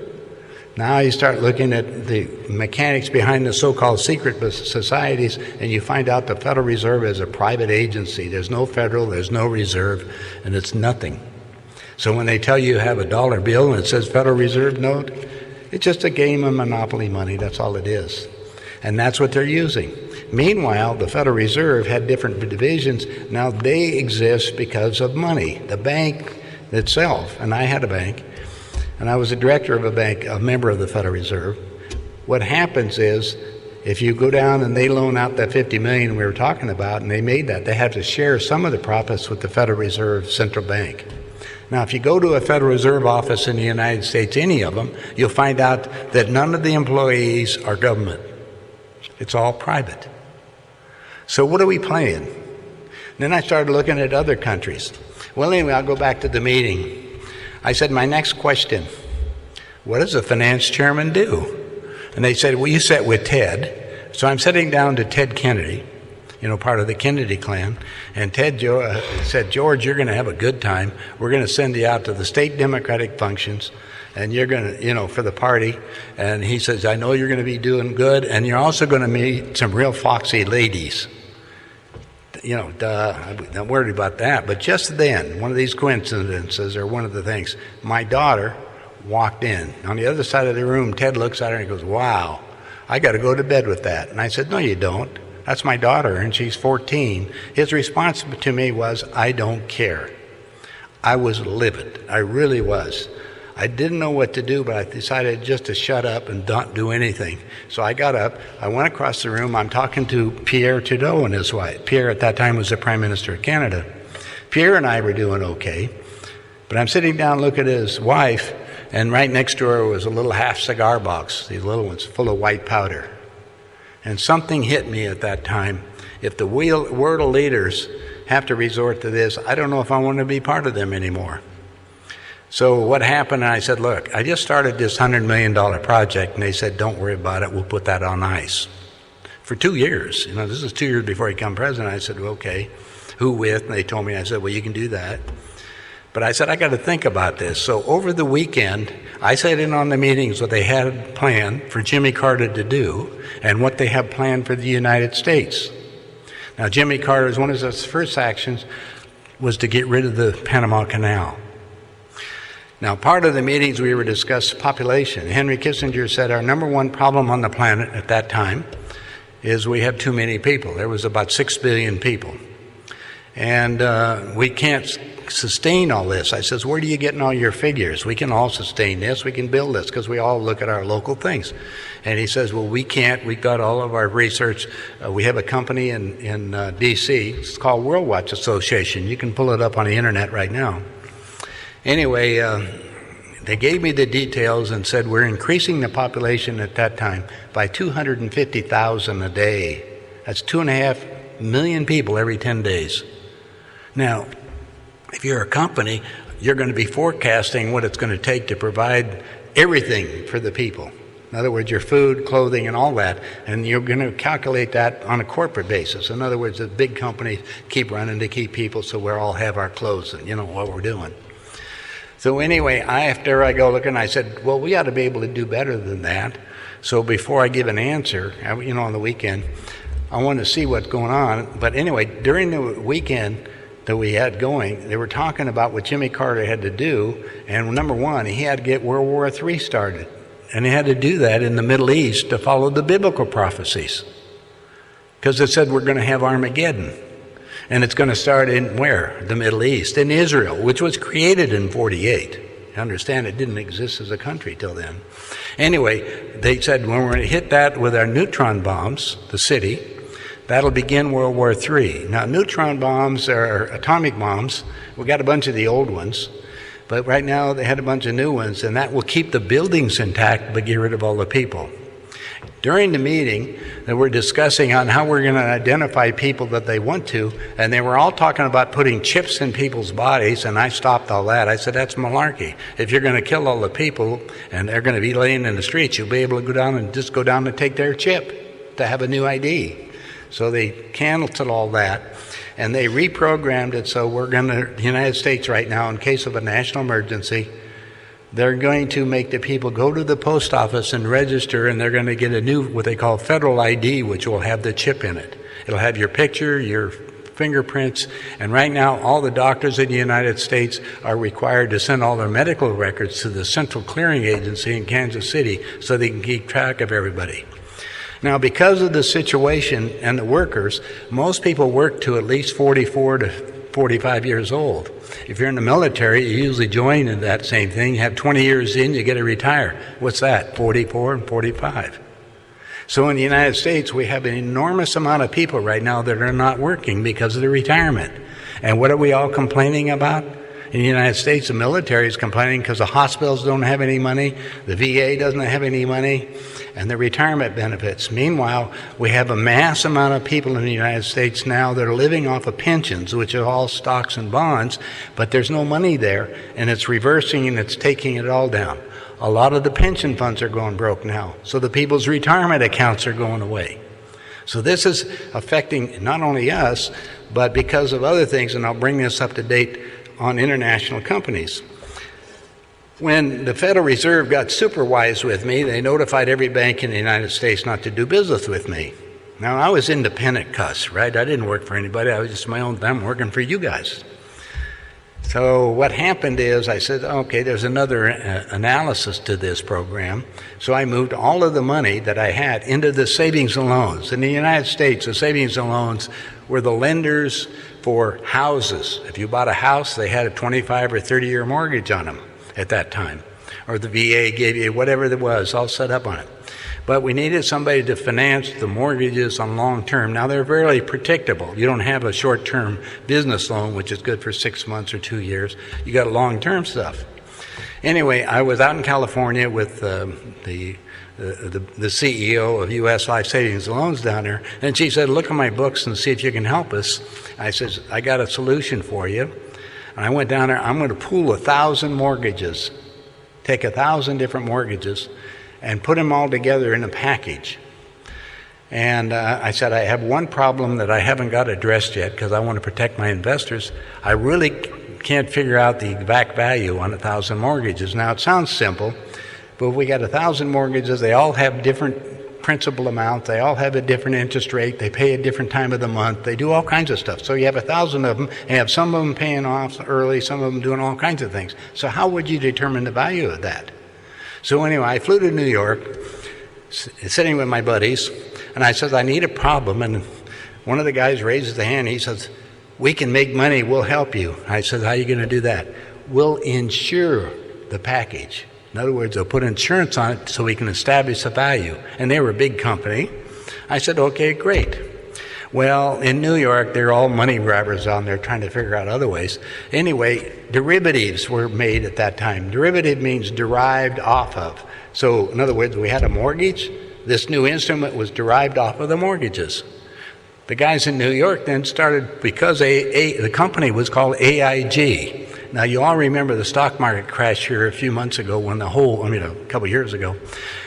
A: Now you start looking at the mechanics behind the so-called secret societies, and you find out the Federal Reserve is a private agency. There's no federal, there's no reserve, and it's nothing. So when they tell you have a dollar bill and it says Federal Reserve note, it's just a game of monopoly money. That's all it is. And that's what they're using. Meanwhile, the Federal Reserve had different divisions. Now they exist because of money. The bank itself, and I had a bank, and I was a director of a bank, a member of the Federal Reserve. What happens is, if you go down and they loan out that $50 million we were talking about, and they made that, they have to share some of the profits with the Federal Reserve Central Bank. Now, if you go to a Federal Reserve office in the United States, any of them, you'll find out that none of the employees are government. It's all private. So what are we playing? Then I started looking at other countries. Well, anyway, I'll go back to the meeting. I said, my next question, what does a finance chairman do? And they said, well, you sat with Ted. So I'm sitting down to Ted Kennedy, part of the Kennedy clan. And Ted said, George, you're going to have a good time. We're going to send you out to the state Democratic functions, and you're going to, for the party. And he says, I know you're going to be doing good, and you're also going to meet some real foxy ladies. I'm not worried about that. But just then, one of these coincidences, or one of the things, my daughter walked in. On the other side of the room, Ted looks at her and he goes, "Wow, I got to go to bed with that." And I said, "No, you don't. That's my daughter, and she's 14. His response to me was, "I don't care." I was livid. I really was. I didn't know what to do, but I decided just to shut up and not do anything. So I got up, I went across the room, I'm talking to Pierre Trudeau and his wife. Pierre at that time was the Prime Minister of Canada. Pierre and I were doing okay, but I'm sitting down looking at his wife, and right next to her was a little half cigar box, these little ones full of white powder. And something hit me at that time. If the world leaders have to resort to this, I don't know if I want to be part of them anymore. So what happened, I said, "Look, I just started this $100 million project," and they said, "Don't worry about it, we'll put that on ice." For 2 years, this is 2 years before he became president. I said, "Well, okay, who with?" And they told me, I said, "Well, you can do that." But I said, "I got to think about this." So over the weekend, I sat in on the meetings what they had planned for Jimmy Carter to do and what they have planned for the United States. Now, Jimmy Carter's one of his first actions was to get rid of the Panama Canal. Now, part of the meetings we were discussing population. Henry Kissinger said our number one problem on the planet at that time is we have too many people. There was about 6 billion people. And we can't sustain all this. I says, "Where do you getting all your figures? We can all sustain this, we can build this," because we all look at our local things. And he says, "Well, we can't. We've got all of our research. We have a company in D.C. It's called World Watch Association. You can pull it up on the internet right now." Anyway, they gave me the details and said we're increasing the population at that time by 250,000 a day. That's 2.5 million people every 10 days. Now, if you're a company, you're going to be forecasting what it's going to take to provide everything for the people. In other words, your food, clothing, and all that. And you're going to calculate that on a corporate basis. In other words, the big companies keep running to keep people so we all have our clothes and what we're doing. So anyway, after I go looking, I said, well, we ought to be able to do better than that. So before I give an answer, on the weekend, I want to see what's going on. But anyway, during the weekend that we had going, they were talking about what Jimmy Carter had to do. And number one, he had to get World War III started. And he had to do that in the Middle East to follow the biblical prophecies. Because it said we're going to have Armageddon. And it's going to start in where? The Middle East, in Israel, which was created in 48. You understand, it didn't exist as a country till then. Anyway, they said when we're going to hit that with our neutron bombs, the city, that'll begin World War III. Now, neutron bombs are atomic bombs. We got a bunch of the old ones. But right now, they had a bunch of new ones, and that will keep the buildings intact but get rid of all the people. During the meeting, they were discussing on how we're going to identify people that they want to, and they were all talking about putting chips in people's bodies, and I stopped all that. I said, that's malarkey. If you're going to kill all the people and they're going to be laying in the streets, you'll be able to go down and take their chip to have a new ID. So they canceled all that, and they reprogrammed it so the United States right now, in case of a national emergency, they're going to make the people go to the post office and register, and they're going to get a new, what they call federal ID, which will have the chip in it. It'll have your picture, your fingerprints, and right now all the doctors in the United States are required to send all their medical records to the Central Clearing Agency in Kansas City so they can keep track of everybody. Now, because of the situation and the workers, most people work to at least 44 to 45 years old. If you're in the military, you usually join in that same thing. You have 20 years in, you get to retire. What's that? 44 and 45. So in the United States, we have an enormous amount of people right now that are not working because of the retirement. And what are we all complaining about? In the United States, the military is complaining because the hospitals don't have any money, the VA doesn't have any money, and the retirement benefits. Meanwhile, we have a mass amount of people in the United States now that are living off of pensions, which are all stocks and bonds, but there's no money there, and it's reversing and it's taking it all down. A lot of the pension funds are going broke now, so the people's retirement accounts are going away. So this is affecting not only us, but because of other things, and I'll bring this up to date on international companies. When the Federal Reserve got super wise with me, they notified every bank in the United States not to do business with me. Now, I was independent cuss, right? I didn't work for anybody. I was just my own thing. I'm working for you guys. So what happened is I said, okay, there's another analysis to this program. So I moved all of the money that I had into the savings and loans. In the United States, the savings and loans were the lenders for houses. If you bought a house, they had a 25 or 30-year mortgage on them at that time. Or the VA gave you whatever it was, all set up on it. But we needed somebody to finance the mortgages on long term. Now, they're very predictable. You don't have a short-term business loan, which is good for 6 months or 2 years. You got long-term stuff. Anyway, I was out in California with the CEO of U.S. Life Savings and Loans down there, and she said, look at my books and see if you can help us. I said, I got a solution for you. And I went down there, I'm going to pool 1,000 mortgages, take 1,000 different mortgages, and put them all together in a package. And I said, I have one problem that I haven't got addressed yet because I want to protect my investors. I really can't figure out the exact value on 1,000 mortgages. Now, it sounds simple, but we got 1,000 mortgages. They all have different principal amounts. They all have a different interest rate. They pay a different time of the month. They do all kinds of stuff. So you have 1,000 of them, and you have some of them paying off early, some of them doing all kinds of things. So how would you determine the value of that? So anyway, I flew to New York, sitting with my buddies, and I said, I need a problem. And one of the guys raises the hand. He says, we can make money. We'll help you. I said, how are you going to do that? We'll insure the package. In other words, they'll put insurance on it so we can establish the value. And they were a big company. I said, okay, great. Well, in New York, they're all money grabbers on there trying to figure out other ways. Anyway, derivatives were made at that time. Derivative means derived off of. So, in other words, we had a mortgage. This new instrument was derived off of the mortgages. The guys in New York then started, because the company was called AIG. Now, you all remember the stock market crash here a few months ago when a couple years ago,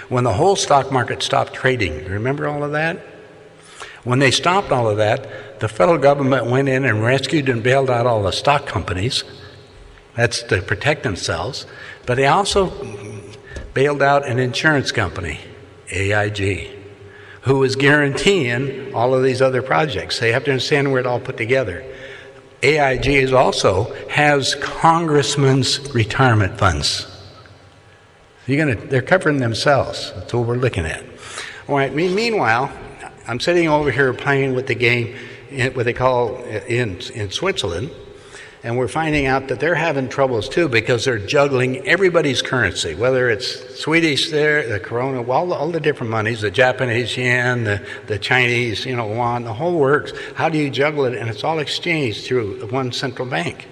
A: when the whole stock market stopped trading. Remember all of that? When they stopped all of that, the federal government went in and rescued and bailed out all the stock companies. That's to protect themselves. But they also bailed out an insurance company, AIG, who was guaranteeing all of these other projects. They have to understand where it all put together. AIG also has congressmen's retirement funds. They're covering themselves. That's what we're looking at. All right. Meanwhile, I'm sitting over here playing with the game, what they call in Switzerland, and we're finding out that they're having troubles too because they're juggling everybody's currency, whether it's Swedish there, the krona, all the different monies, the Japanese yen, the Chinese, yuan, the whole works. How do you juggle it? And it's all exchanged through one central bank.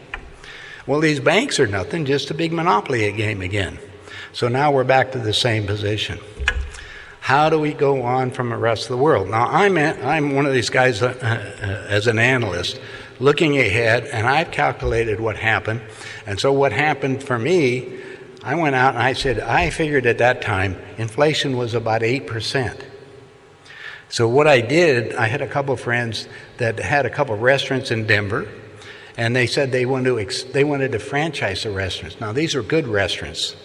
A: Well, these banks are nothing, just a big monopoly game again. So now we're back to the same position. How do we go on from the rest of the world? Now, I'm one of these guys as an analyst looking ahead, and I've calculated what happened. And so what happened for me, I went out and I said, I figured at that time inflation was about 8%. So what I did, I had a couple of friends that had a couple of restaurants in Denver, and they said they wanted to franchise the restaurants. Now, these are good restaurants.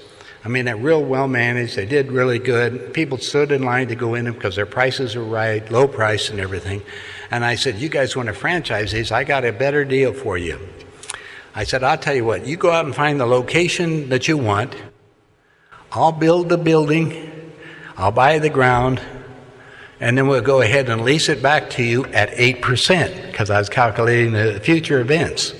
A: I mean, they're real well managed. They did really good. People stood in line to go in them because their prices are right, low price and everything. And I said, you guys want to franchise these? I got a better deal for you. I said, I'll tell you what, you go out and find the location that you want. I'll build the building. I'll buy the ground. And then we'll go ahead and lease it back to you at 8% because I was calculating the future events.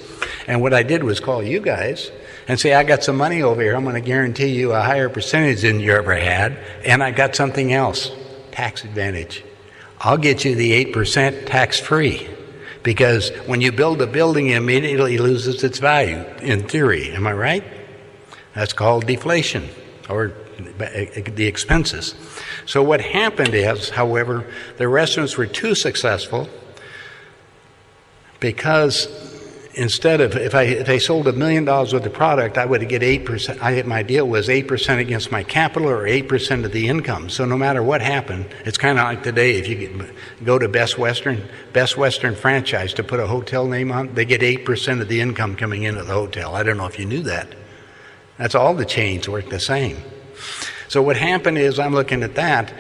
A: And what I did was call you guys and say, I got some money over here. I'm going to guarantee you a higher percentage than you ever had. And I got something else, tax advantage. I'll get you the 8% tax-free because when you build a building, it immediately loses its value, in theory. Am I right? That's called deflation or the expenses. So what happened is, however, the restaurants were too successful because instead of, if they sold $1 million worth of product, I would get 8%. My deal was 8% against my capital or 8% of the income. So no matter what happened, it's kind of like today, if you go to Best Western franchise to put a hotel name on, they get 8% of the income coming into the hotel. I don't know if you knew that. That's all the chains work the same. So what happened is I'm looking at that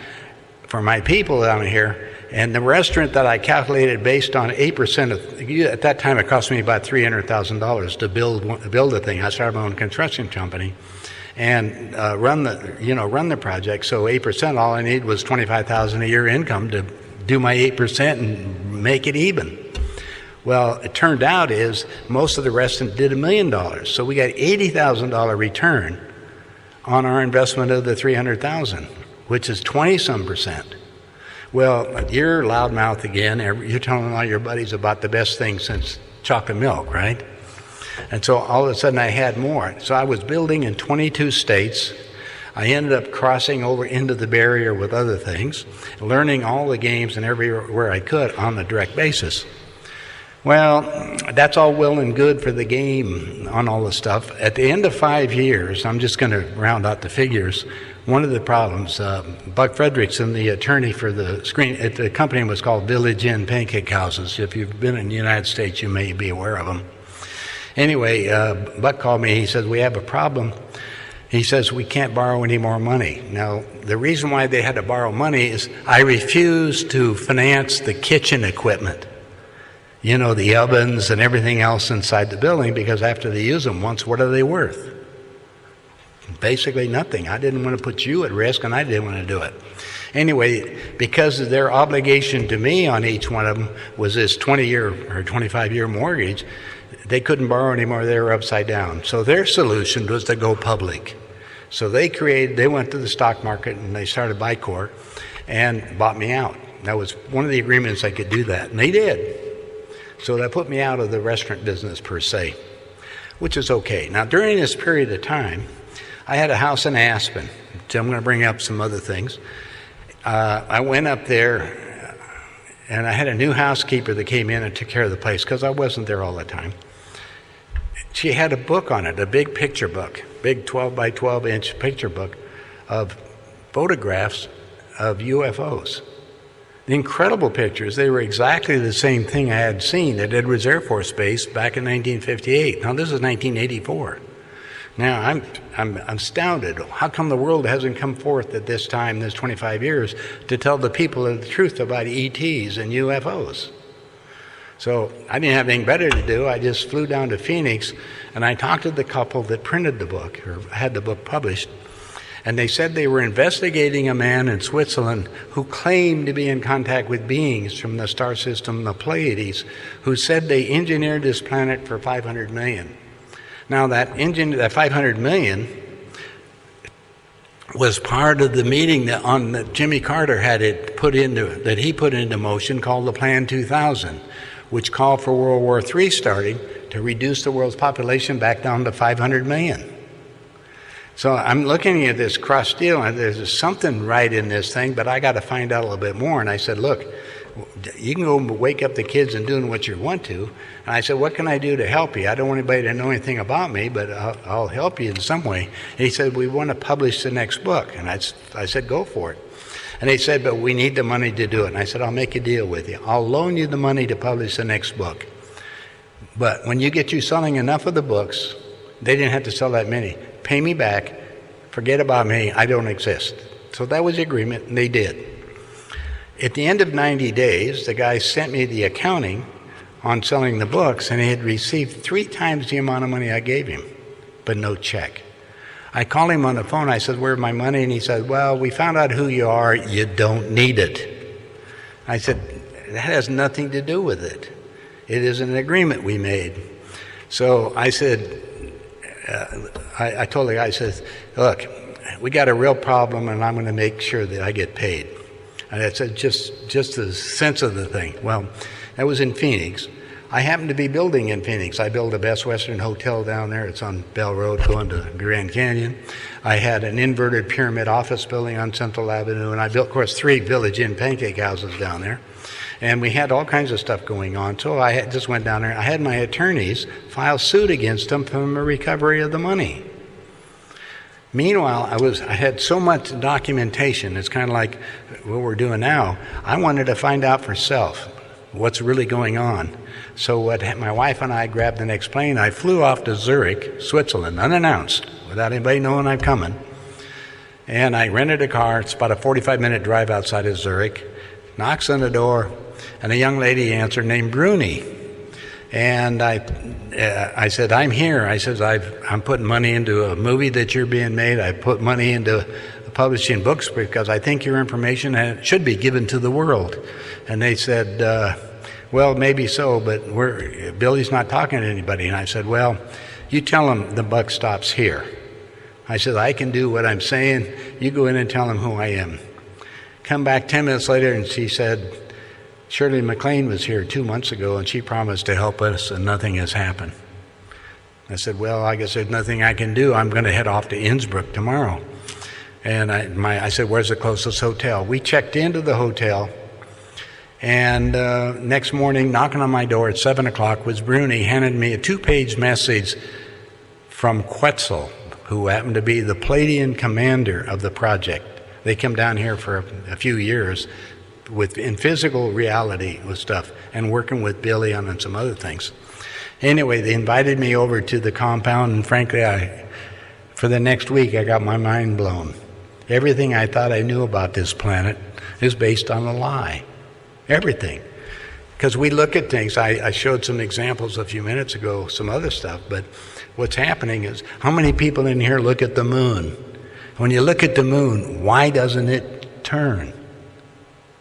A: for my people down here,
B: And the restaurant that I calculated based on 8% of, at that time it cost me about $300,000 to build the thing. I started my own construction company and run the project. So 8%, all I needed was $25,000 a year income to do my 8% and make it even. Well, it turned out is most of the restaurant did $1 million. So we got $80,000 return on our investment of the $300,000, which is 20-some%. Well, you're loudmouth again. You're telling all your buddies about the best thing since chocolate milk, right? And so all of a sudden I had more. So I was building in 22 states. I ended up crossing over into the barrier with other things, learning all the games and everywhere I could on a direct basis. Well, that's all well and good for the game on all the stuff. At the end of 5 years, I'm just going to round out the figures. One of the problems, Buck Frederickson, the attorney for the company was called Village Inn Pancake Houses. If you've been in the United States, you may be aware of them. Anyway, Buck called me. He said, we have a problem. He says, we can't borrow any more money. Now, the reason why they had to borrow money is I refused to finance the kitchen equipment. You know, the ovens and everything else inside the building, because after they use them once, what are they worth? Basically nothing. I didn't want to put you at risk, and I didn't want to do it. Anyway, because of their obligation to me on each one of them was this 20-year or 25-year mortgage, they couldn't borrow anymore. They were upside down. So their solution was to go public. So they went to the stock market, and they started Bicor and bought me out. That was one of the agreements I could do that, and they did. So that put me out of the restaurant business per se, which is okay. Now, during this period of time, I had a house in Aspen. So I'm going to bring up some other things. I went up there, and I had a new housekeeper that came in and took care of the place because I wasn't there all the time. She had a book on it, a big picture book, big 12 by 12 inch picture book of photographs of UFOs. The incredible pictures, they were exactly the same thing I had seen at Edwards Air Force Base back in 1958. Now, this is 1984. Now, I'm astounded. How come the world hasn't come forth at this time, this 25 years, to tell the people the truth about ETs and UFOs? So I didn't have anything better to do. I just flew down to Phoenix, and I talked to the couple that printed the book, or had the book published. And they said they were investigating a man in Switzerland who claimed to be in contact with beings from the star system, the Pleiades, who said they engineered this planet for $500 million. Now, that $500 million was part of the meeting that Jimmy Carter had he put into motion, called the Plan 2000, which called for World War III starting to reduce the world's population back down to 500 million. So I'm looking at this cross deal, and there's something right in this thing, but I got to find out a little bit more. And I said, look, you can go wake up the kids and doing what you want to. And I said, what can I do to help you? I don't want anybody to know anything about me, but I'll help you in some way. And he said, we want to publish the next book. And I said, go for it. And they said, but we need the money to do it. And I said, I'll make a deal with you. I'll loan you the money to publish the next book. But when you get you selling enough of the books, they didn't have to sell that many. Pay me back, forget about me, I don't exist. So that was the agreement, and they did. At the end of 90 days, the guy sent me the accounting on selling the books, and he had received 3 times the amount of money I gave him, but no check. I called him on the phone, I said, where's my money? And he said, well, we found out who you are, you don't need it. I said, that has nothing to do with it. It is an agreement we made. So I said, I told the guy, I said, look, we got a real problem, and I'm going to make sure that I get paid. And I said, just the sense of the thing. Well, that was in Phoenix. I happened to be building in Phoenix. I built a Best Western Hotel down there. It's on Bell Road going to Grand Canyon. I had an inverted pyramid office building on Central Avenue, and I built, of course, 3 Village Inn pancake houses down there. And we had all kinds of stuff going on. So I just went down there. I had my attorneys file suit against them for the recovery of the money. Meanwhile, I had so much documentation. It's kind of like what we're doing now. I wanted to find out for self what's really going on. So my wife and I grabbed the next plane. I flew off to Zurich, Switzerland, unannounced, without anybody knowing I'm coming. And I rented a car. It's about a 45-minute drive outside of Zurich. knocks on the door, and a young lady answered named Bruni. And I said, I'm here. I said, I'm putting money into a movie that you're being made. I put money into publishing books because I think your information should be given to the world. And they said, well, maybe so, but Billy's not talking to anybody. And I said, well, you tell him the buck stops here. I said, I can do what I'm saying. You go in and tell him who I am. Come back 10 minutes later, and she said, Shirley MacLaine was here 2 months ago, and she promised to help us, and nothing has happened. I said, well, I guess there's nothing I can do. I'm going to head off to Innsbruck tomorrow. And I said, where's the closest hotel? We checked into the hotel, and next morning, knocking on my door at 7 o'clock was Bruni, handed me a 2-page message from Quetzal, who happened to be the Palladian commander of the project. They come down here for a few years in physical reality with stuff and working with Billy on some other things. Anyway, they invited me over to the compound, and frankly, for the next week, I got my mind blown. Everything I thought I knew about this planet is based on a lie. Everything. Because we look at things, I showed some examples a few minutes ago, some other stuff, but what's happening is, how many people in here look at the moon? When you look at the moon, why doesn't it turn?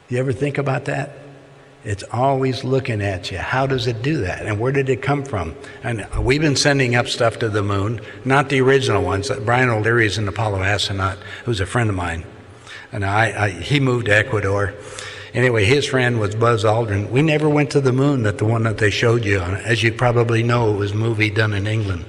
B: You ever think about that? It's always looking at you. How does it do that? And where did it come from? And we've been sending up stuff to the moon, not the original ones. Brian O'Leary's an Apollo astronaut, who's a friend of mine. And he moved to Ecuador. Anyway, his friend was Buzz Aldrin. We never went to the moon, the one that they showed you on. As you probably know, it was a movie done in England.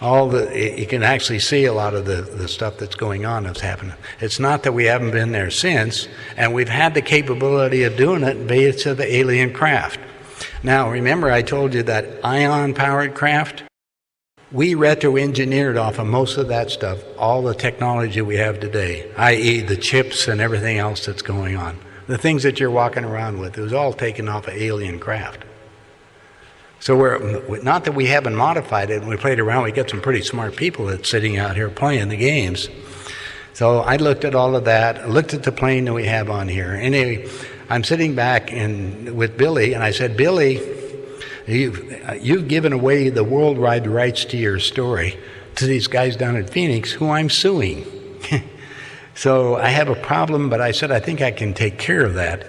B: You can actually see a lot of the stuff that's going on that's happening. It's not that we haven't been there since, and we've had the capability of doing it based on the alien craft. Now, remember I told you that ion-powered craft? We retro-engineered off of most of that stuff, all the technology we have today, i.e. the chips and everything else that's going on. The things that you're walking around with, it was all taken off of alien craft. So we're not that we haven't modified it, and we played around, we got some pretty smart people that's sitting out here playing the games. So I looked at all of that, looked at the plane that we have on here. Anyway, I'm sitting back with Billy, and I said, Billy, you've given away the worldwide rights to your story to these guys down at Phoenix who I'm suing. So I have a problem, but I said, I think I can take care of that.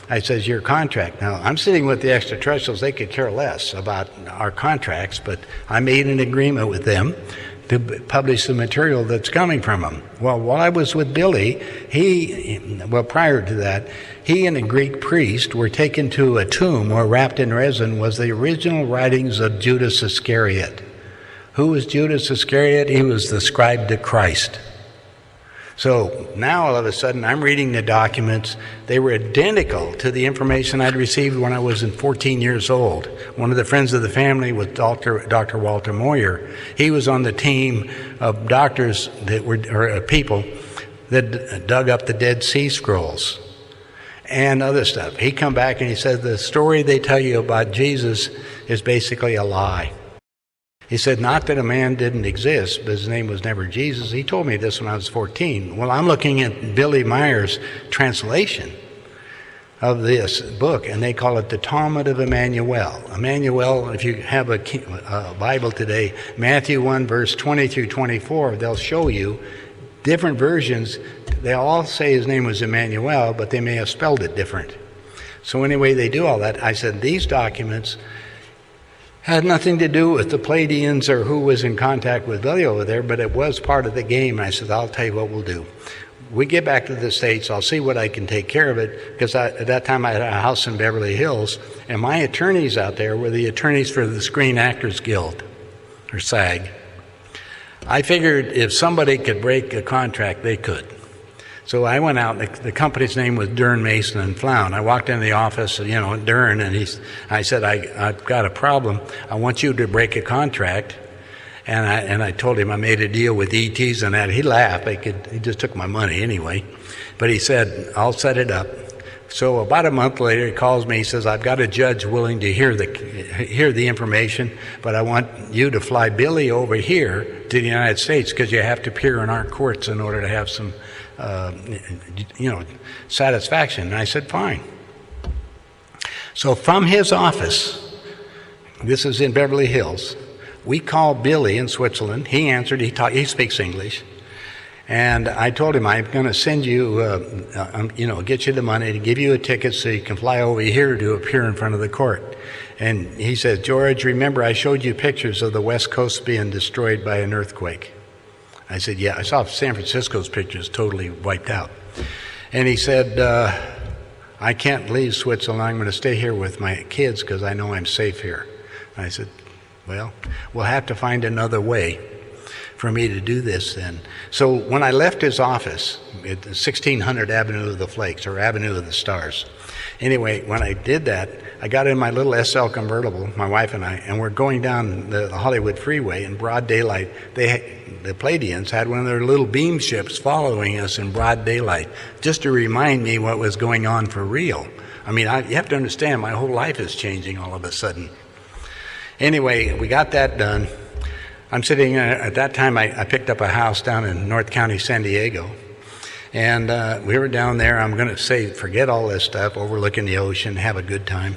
B: I says, your contract. Now, I'm sitting with the extraterrestrials. They could care less about our contracts, but I made an agreement with them to publish the material that's coming from them. Well, while I was with Billy, prior to that, he and a Greek priest were taken to a tomb where wrapped in resin was the original writings of Judas Iscariot. Who was Judas Iscariot? He was the scribe to Christ. So now all of a sudden I'm reading the documents. They were identical to the information I'd received when I was 14 years old. One of the friends of the family was Dr. Walter Moyer. He was on the team of doctors people that dug up the Dead Sea Scrolls and other stuff. He come back and he said the story they tell you about Jesus is basically a lie. He said, not that a man didn't exist, but his name was never Jesus. He told me this when I was 14. Well, I'm looking at Billy Meyer's translation of this book, and they call it the Talmud of Emmanuel. Emmanuel, if you have a Bible today, Matthew 1, verse 20 through 24, they'll show you different versions. They'll all say his name was Emmanuel, but they may have spelled it different. So anyway, they do all that. I said, these documents had nothing to do with the Palladians or who was in contact with Billy over there, but it was part of the game. I said, I'll tell you what we'll do. We get back to the States, I'll see what I can take care of it, because at that time I had a house in Beverly Hills, and my attorneys out there were the attorneys for the Screen Actors Guild, or SAG. I figured if somebody could break a contract, they could. So I went out, the company's name was Dern, Mason, and Flown. I walked into the office, Dern, and I said, I've got a problem. I want you to break a contract. And I told him I made a deal with ETs and that. He laughed. He just took my money anyway. But he said, I'll set it up. So about a month later, he calls me. He says, I've got a judge willing to hear the information, but I want you to fly Billy over here to the United States because you have to appear in our courts in order to have some satisfaction. And I said, fine. So from his office, this is in Beverly Hills, we called Billy in Switzerland. He answered. He speaks English. And I told him, I'm going to send you, get you the money to give you a ticket so you can fly over here to appear in front of the court. And he said, George, remember I showed you pictures of the West Coast being destroyed by an earthquake? I said, yeah, I saw San Francisco's pictures totally wiped out. And he said, I can't leave Switzerland. I'm going to stay here with my kids because I know I'm safe here. And I said, well, we'll have to find another way for me to do this then. So when I left his office at 1600 Avenue of the Flakes, or Avenue of the Stars, anyway, when I did that, I got in my little SL convertible, my wife and I, and we're going down the Hollywood freeway in broad daylight. The Pleiadians had one of their little beam ships following us in broad daylight, just to remind me what was going on for real. I mean, you have to understand, my whole life is changing all of a sudden. Anyway, we got that done. I'm sitting, at that time I picked up a house down in North County, San Diego. And we were down there, I'm going to say, forget all this stuff, overlooking the ocean, have a good time.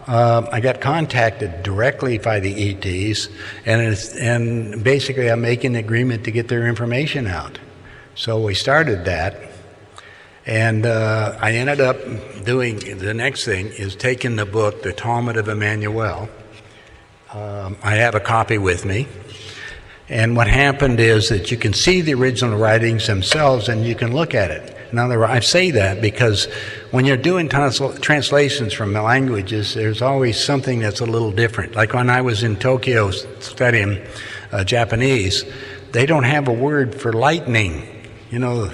B: I got contacted directly by the ETs, and basically I'm making an agreement to get their information out. So we started that, and I ended up doing, the next thing is taking the book, The Talmud of Emmanuel. I have a copy with me. And what happened is that you can see the original writings themselves and you can look at it. In other words, I say that because when you're doing translations from the languages, there's always something that's a little different. Like when I was in Tokyo studying Japanese, they don't have a word for lightning. You know,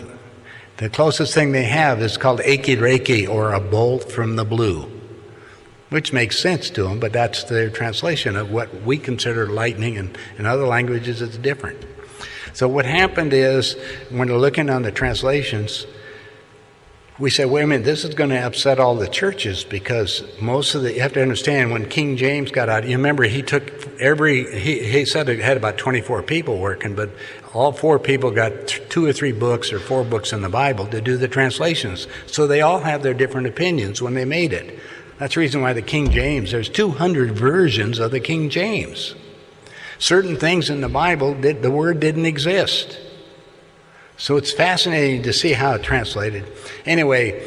B: the closest thing they have is called ekireiki, or a bolt from the blue, which makes sense to them, but that's their translation of what we consider lightning, and in other languages it's different. So what happened is, when we're looking on the translations, we said, wait a minute, this is going to upset all the churches, because you have to understand, when King James got out, you remember he said it had about 24 people working, but all 4 people got 2 or 3 books or 4 books in the Bible to do the translations. So they all have their different opinions when they made it. That's the reason why the King James, there's 200 versions of the King James. Certain things in the Bible, the word didn't exist. So it's fascinating to see how it translated. Anyway,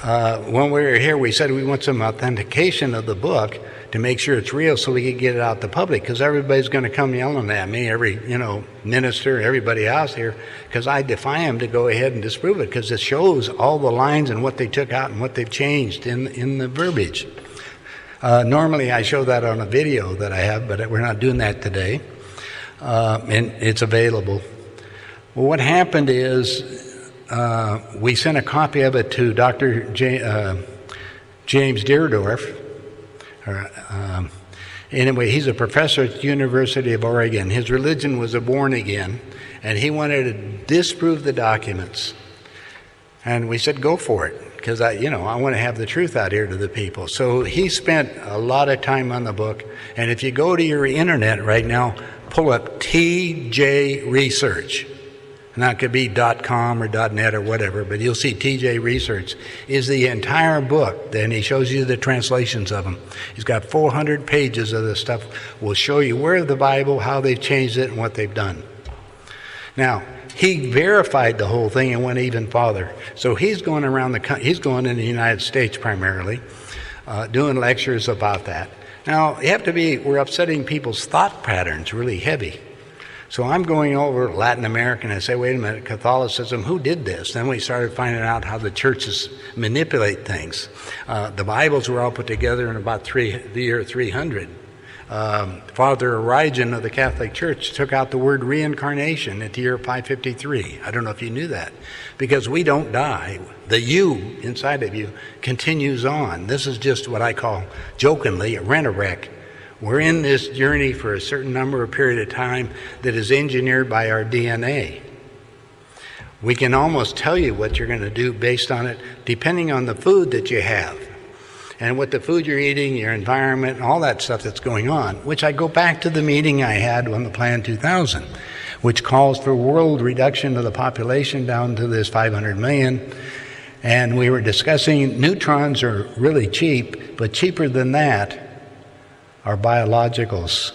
B: when we were here, we said we want some authentication of the book to make sure it's real so we could get it out to the public, because everybody's going to come yelling at me, every minister, everybody else here, because I defy them to go ahead and disprove it, because it shows all the lines and what they took out and what they've changed in the verbiage. Normally I show that on a video that I have, but we're not doing that today, and it's available. Well, what happened is we sent a copy of it to Dr. James Deerdorf. Anyway, he's a professor at the University of Oregon. His religion was a born again, and he wanted to disprove the documents. And we said, go for it, because I want to have the truth out here to the people. So he spent a lot of time on the book. And if you go to your internet right now, pull up TJ Research. Now it could be .com or .net or whatever, but you'll see TJ Research is the entire book. Then he shows you the translations of them. He's got 400 pages of this stuff. We'll show you where the Bible, how they've changed it, and what they've done. Now, he verified the whole thing and went even farther. So he's going around he's going in the United States primarily, doing lectures about that. Now, we're upsetting people's thought patterns really heavy. So I'm going over Latin America and I say, wait a minute, Catholicism, who did this? Then we started finding out how the churches manipulate things. The Bibles were all put together in about the year 300. Father Origen of the Catholic Church took out the word reincarnation at the year 553. I don't know if you knew that. Because we don't die. The you inside of you continues on. This is just what I call, jokingly, a rent-a-wreck. We're in this journey for a certain period of time that is engineered by our DNA. We can almost tell you what you're going to do based on it, depending on the food that you have. And what the food you're eating, your environment, and all that stuff that's going on, which I go back to the meeting I had on the Plan 2000. which calls for world reduction of the population down to this 500 million. And we were discussing neutrons are really cheap, but cheaper than that are biologicals.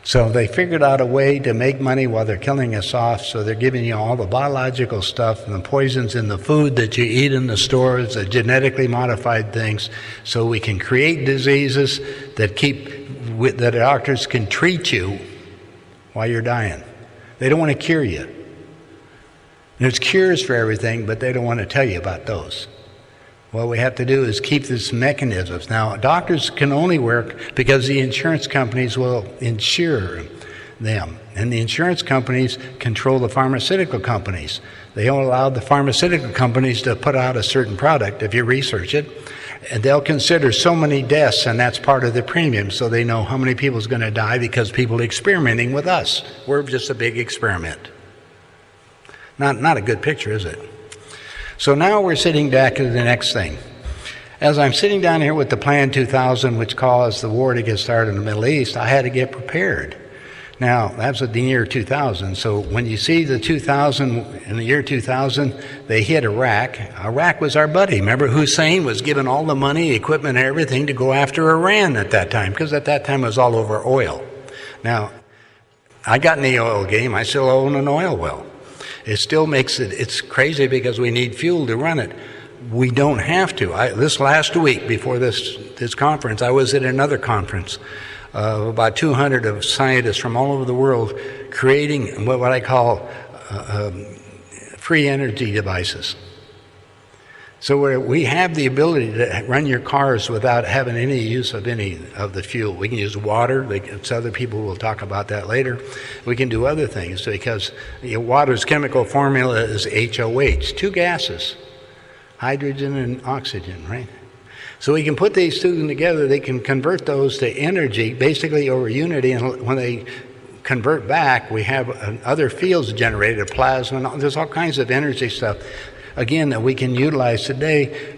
B: So they figured out a way to make money while they're killing us off. So they're giving you all the biological stuff and the poisons in the food that you eat in the stores, the genetically modified things, so we can create diseases that that doctors can treat you while you're dying. They don't want to cure you. There's cures for everything, but they don't want to tell you about those. What we have to do is keep these mechanisms. Now, doctors can only work because the insurance companies will insure them. And the insurance companies control the pharmaceutical companies. They don't allow the pharmaceutical companies to put out a certain product, if you research it. And they'll consider so many deaths, and that's part of the premium, so they know how many people is going to die because people are experimenting with us. We're just a big experiment. Not a good picture, is it? So now we're sitting back to the next thing. As I'm sitting down here with the Plan 2000, which caused the war to get started in the Middle East, I had to get prepared. Now, that's the year 2000. So when you see the 2000, in the year 2000, they hit Iraq. Iraq was our buddy. Remember, Hussein was given all the money, equipment, and everything to go after Iran at that time, because at that time it was all over oil. Now, I got in the oil game. I still own an oil well. It still makes it's crazy because we need fuel to run it. We don't have to. This last week before this conference, I was at another conference of about 200 of scientists from all over the world creating what I call free energy devices. So we have the ability to run your cars without having any use of any of the fuel. We can use water. Other people will talk about that later. We can do other things because water's chemical formula is HOH, two gases, hydrogen and oxygen, right? So we can put these two together. They can convert those to energy, basically over unity, and when they convert back, we have other fields generated, plasma, and there's all kinds of energy stuff, again, that we can utilize today.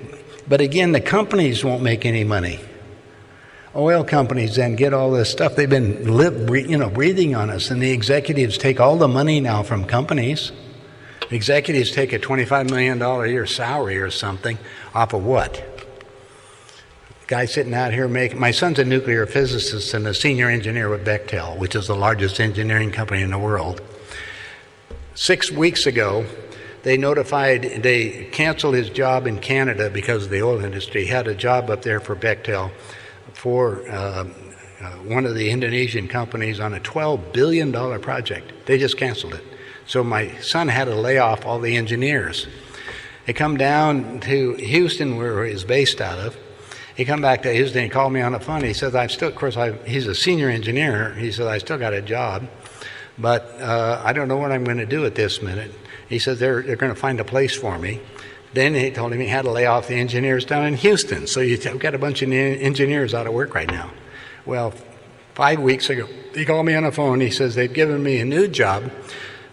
B: But again, the companies won't make any money. Oil companies then get all this stuff. They've been breathing on us, and the executives take all the money now from companies. Executives take a $25 million a year salary or something off of what? Guy sitting out here my son's a nuclear physicist and a senior engineer with Bechtel, which is the largest engineering company in the world. 6 weeks ago, they canceled his job in Canada because of the oil industry. He had a job up there for Bechtel for one of the Indonesian companies on a $12 billion project. They just canceled it. So my son had to lay off all the engineers. They come down to Houston, where he's based out of. He come back to Houston, he called me on the phone. He says, he's a senior engineer. He says, I still got a job, but I don't know what I'm going to do at this minute. He says, they're going to find a place for me. Then he told him he had to lay off the engineers down in Houston. So you've got a bunch of engineers out of work right now. Well, 5 weeks ago, he called me on the phone. He says, they've given me a new job,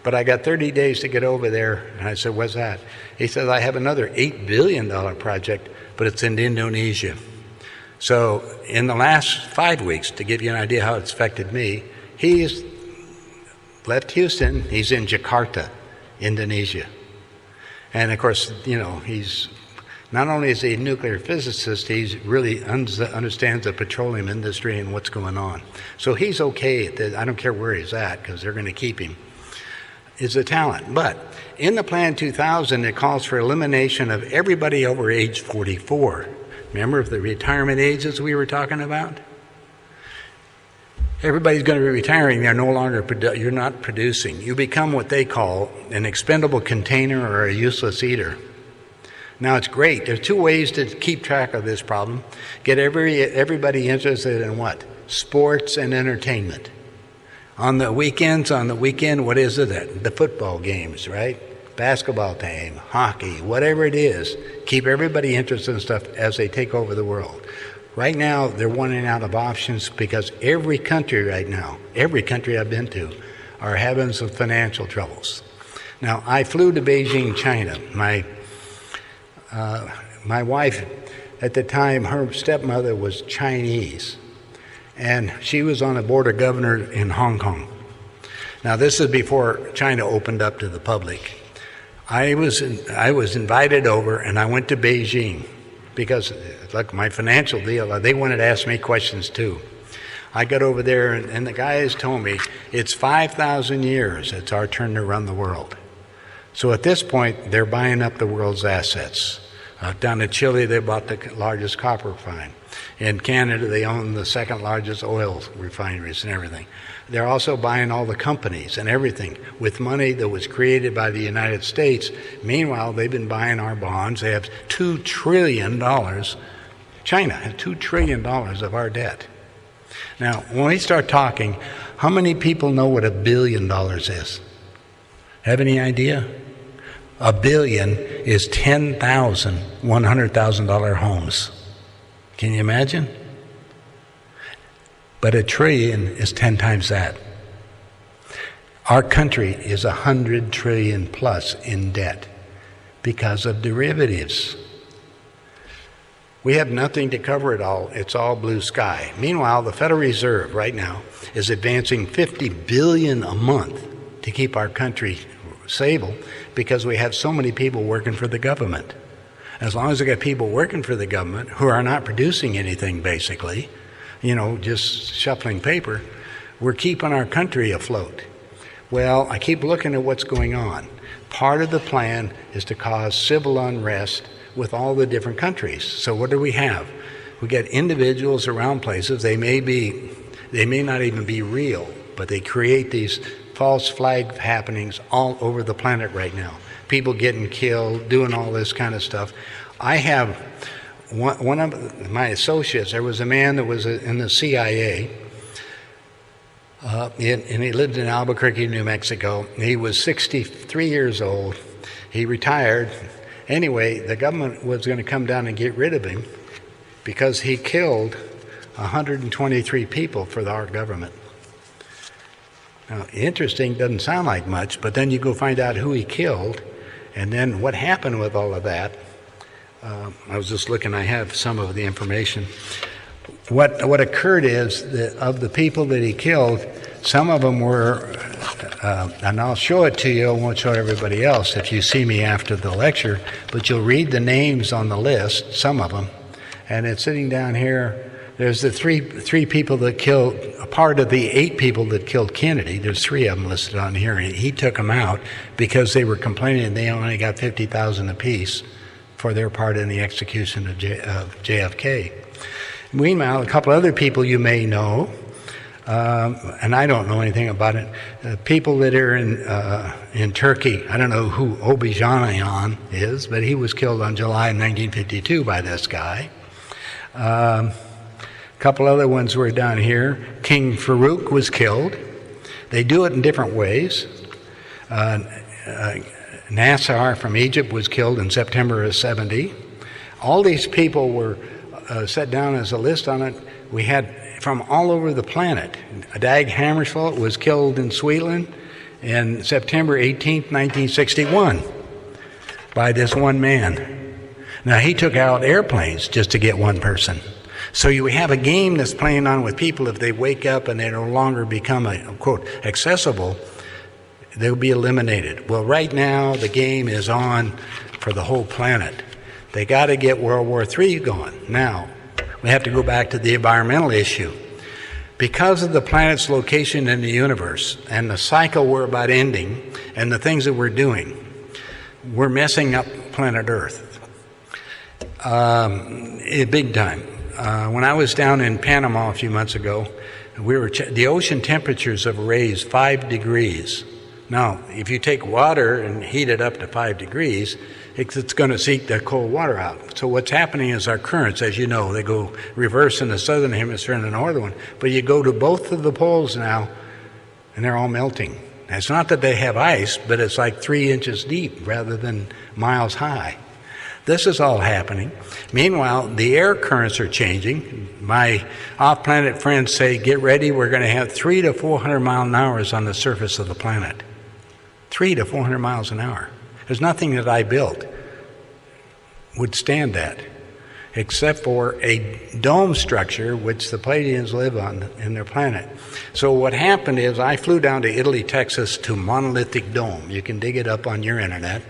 B: but I got 30 days to get over there. And I said, what's that? He says, I have another $8 billion project, but it's in Indonesia. So in the last 5 weeks, to give you an idea how it's affected me, he's left Houston. He's in Jakarta, Indonesia. And of course, he's not only is he a nuclear physicist, he really understands the petroleum industry and what's going on. So he's okay. I don't care where he's at because they're going to keep him. It's a talent. But in the Plan 2000, it calls for elimination of everybody over age 44. Remember the retirement ages we were talking about? Everybody's going to be retiring. They're no longer, you're not producing. You become what they call an expendable container or a useless eater. Now it's great. There's two ways to keep track of this problem. Get everybody interested in what? Sports and entertainment. On the weekend, what is it? The football games, right? Basketball team, hockey, whatever it is. Keep everybody interested in stuff as they take over the world. Right now, they're running out of options because every country I've been to, are having some financial troubles. Now, I flew to Beijing, China. My wife, at the time, her stepmother was Chinese, and she was on a board of governors in Hong Kong. Now, this is before China opened up to the public. I was invited over, and I went to Beijing because, look, my financial deal, they wanted to ask me questions too. I got over there, and the guys told me it's 5,000 years. It's our turn to run the world. So at this point, they're buying up the world's assets. Down in Chile, they bought the largest copper mine. In Canada, they own the second largest oil refineries and everything. They're also buying all the companies and everything with money that was created by the United States. Meanwhile, they've been buying our bonds. They have $2 trillion. China has $2 trillion of our debt. Now, when we start talking, how many people know what $1 billion is? Have any idea? $1 billion is 10,000 $100,000 homes. Can you imagine? But $1 trillion is 10 times that. Our country is 100 trillion plus in debt because of derivatives. We have nothing to cover it all. It's all blue sky. Meanwhile, the Federal Reserve right now is advancing $50 billion a month to keep our country stable because we have so many people working for the government. As long as we got people working for the government who are not producing anything, basically, just shuffling paper, we're keeping our country afloat. Well, I keep looking at what's going on. Part of the plan is to cause civil unrest with all the different countries. So what do we have? We get individuals around places. They may not even be real, but they create these false flag happenings all over the planet right now. People getting killed, doing all this kind of stuff. I have one of my associates, there was a man that was in the CIA, and he lived in Albuquerque, New Mexico. He was 63 years old. He retired. Anyway, the government was going to come down and get rid of him because he killed 123 people for our government. Now, interesting, doesn't sound like much, but then you go find out who he killed, and then what happened with all of that. I was just looking, I have some of the information. What occurred is that of the people that he killed, some of them were, and I'll show it to you, I won't show everybody else if you see me after the lecture, but you'll read the names on the list, some of them, and it's sitting down here. There's the three people that killed, a part of the 8 people that killed Kennedy. There's 3 of them listed on here, and he took them out because they were complaining they only got $50,000 apiece for their part in the execution of JFK. Meanwhile, a couple other people you may know, and I don't know anything about it, people that are in Turkey. I don't know who Obasanjo is, but he was killed on July 1952 by this guy. A couple other ones were down here. King Farouk was killed. They do it in different ways. Nasser from Egypt was killed in September of 70. All these people were set down as a list on it. We had from all over the planet. Dag Hammarskjöld was killed in Sweden in September 18th, 1961 by this one man. Now, he took out airplanes just to get one person. So you have a game that's playing on with people. If they wake up and they no longer become, quote, accessible, they'll be eliminated. Well, right now, the game is on for the whole planet. They got to get World War III going. Now, we have to go back to the environmental issue. Because of the planet's location in the universe and the cycle we're about ending and the things that we're doing, we're messing up planet Earth. Big time. When I was down in Panama a few months ago, the ocean temperatures have raised 5 degrees. Now, if you take water and heat it up to 5 degrees, it's going to seek the cold water out. So what's happening is our currents, as you know, they go reverse in the southern hemisphere and the northern one. But you go to both of the poles now, and they're all melting. It's not that they have ice, but it's like 3 inches deep rather than miles high. This is all happening. Meanwhile, the air currents are changing. My off-planet friends say, get ready, we're going to have 300 to 400 mile an hour on the surface of the planet. 300 to 400 miles an hour. There's nothing that I built would stand that. except for a dome structure which the Pleiadians live on in their planet. So what happened is I flew down to Italy, Texas to Monolithic Dome. You can dig it up on your internet.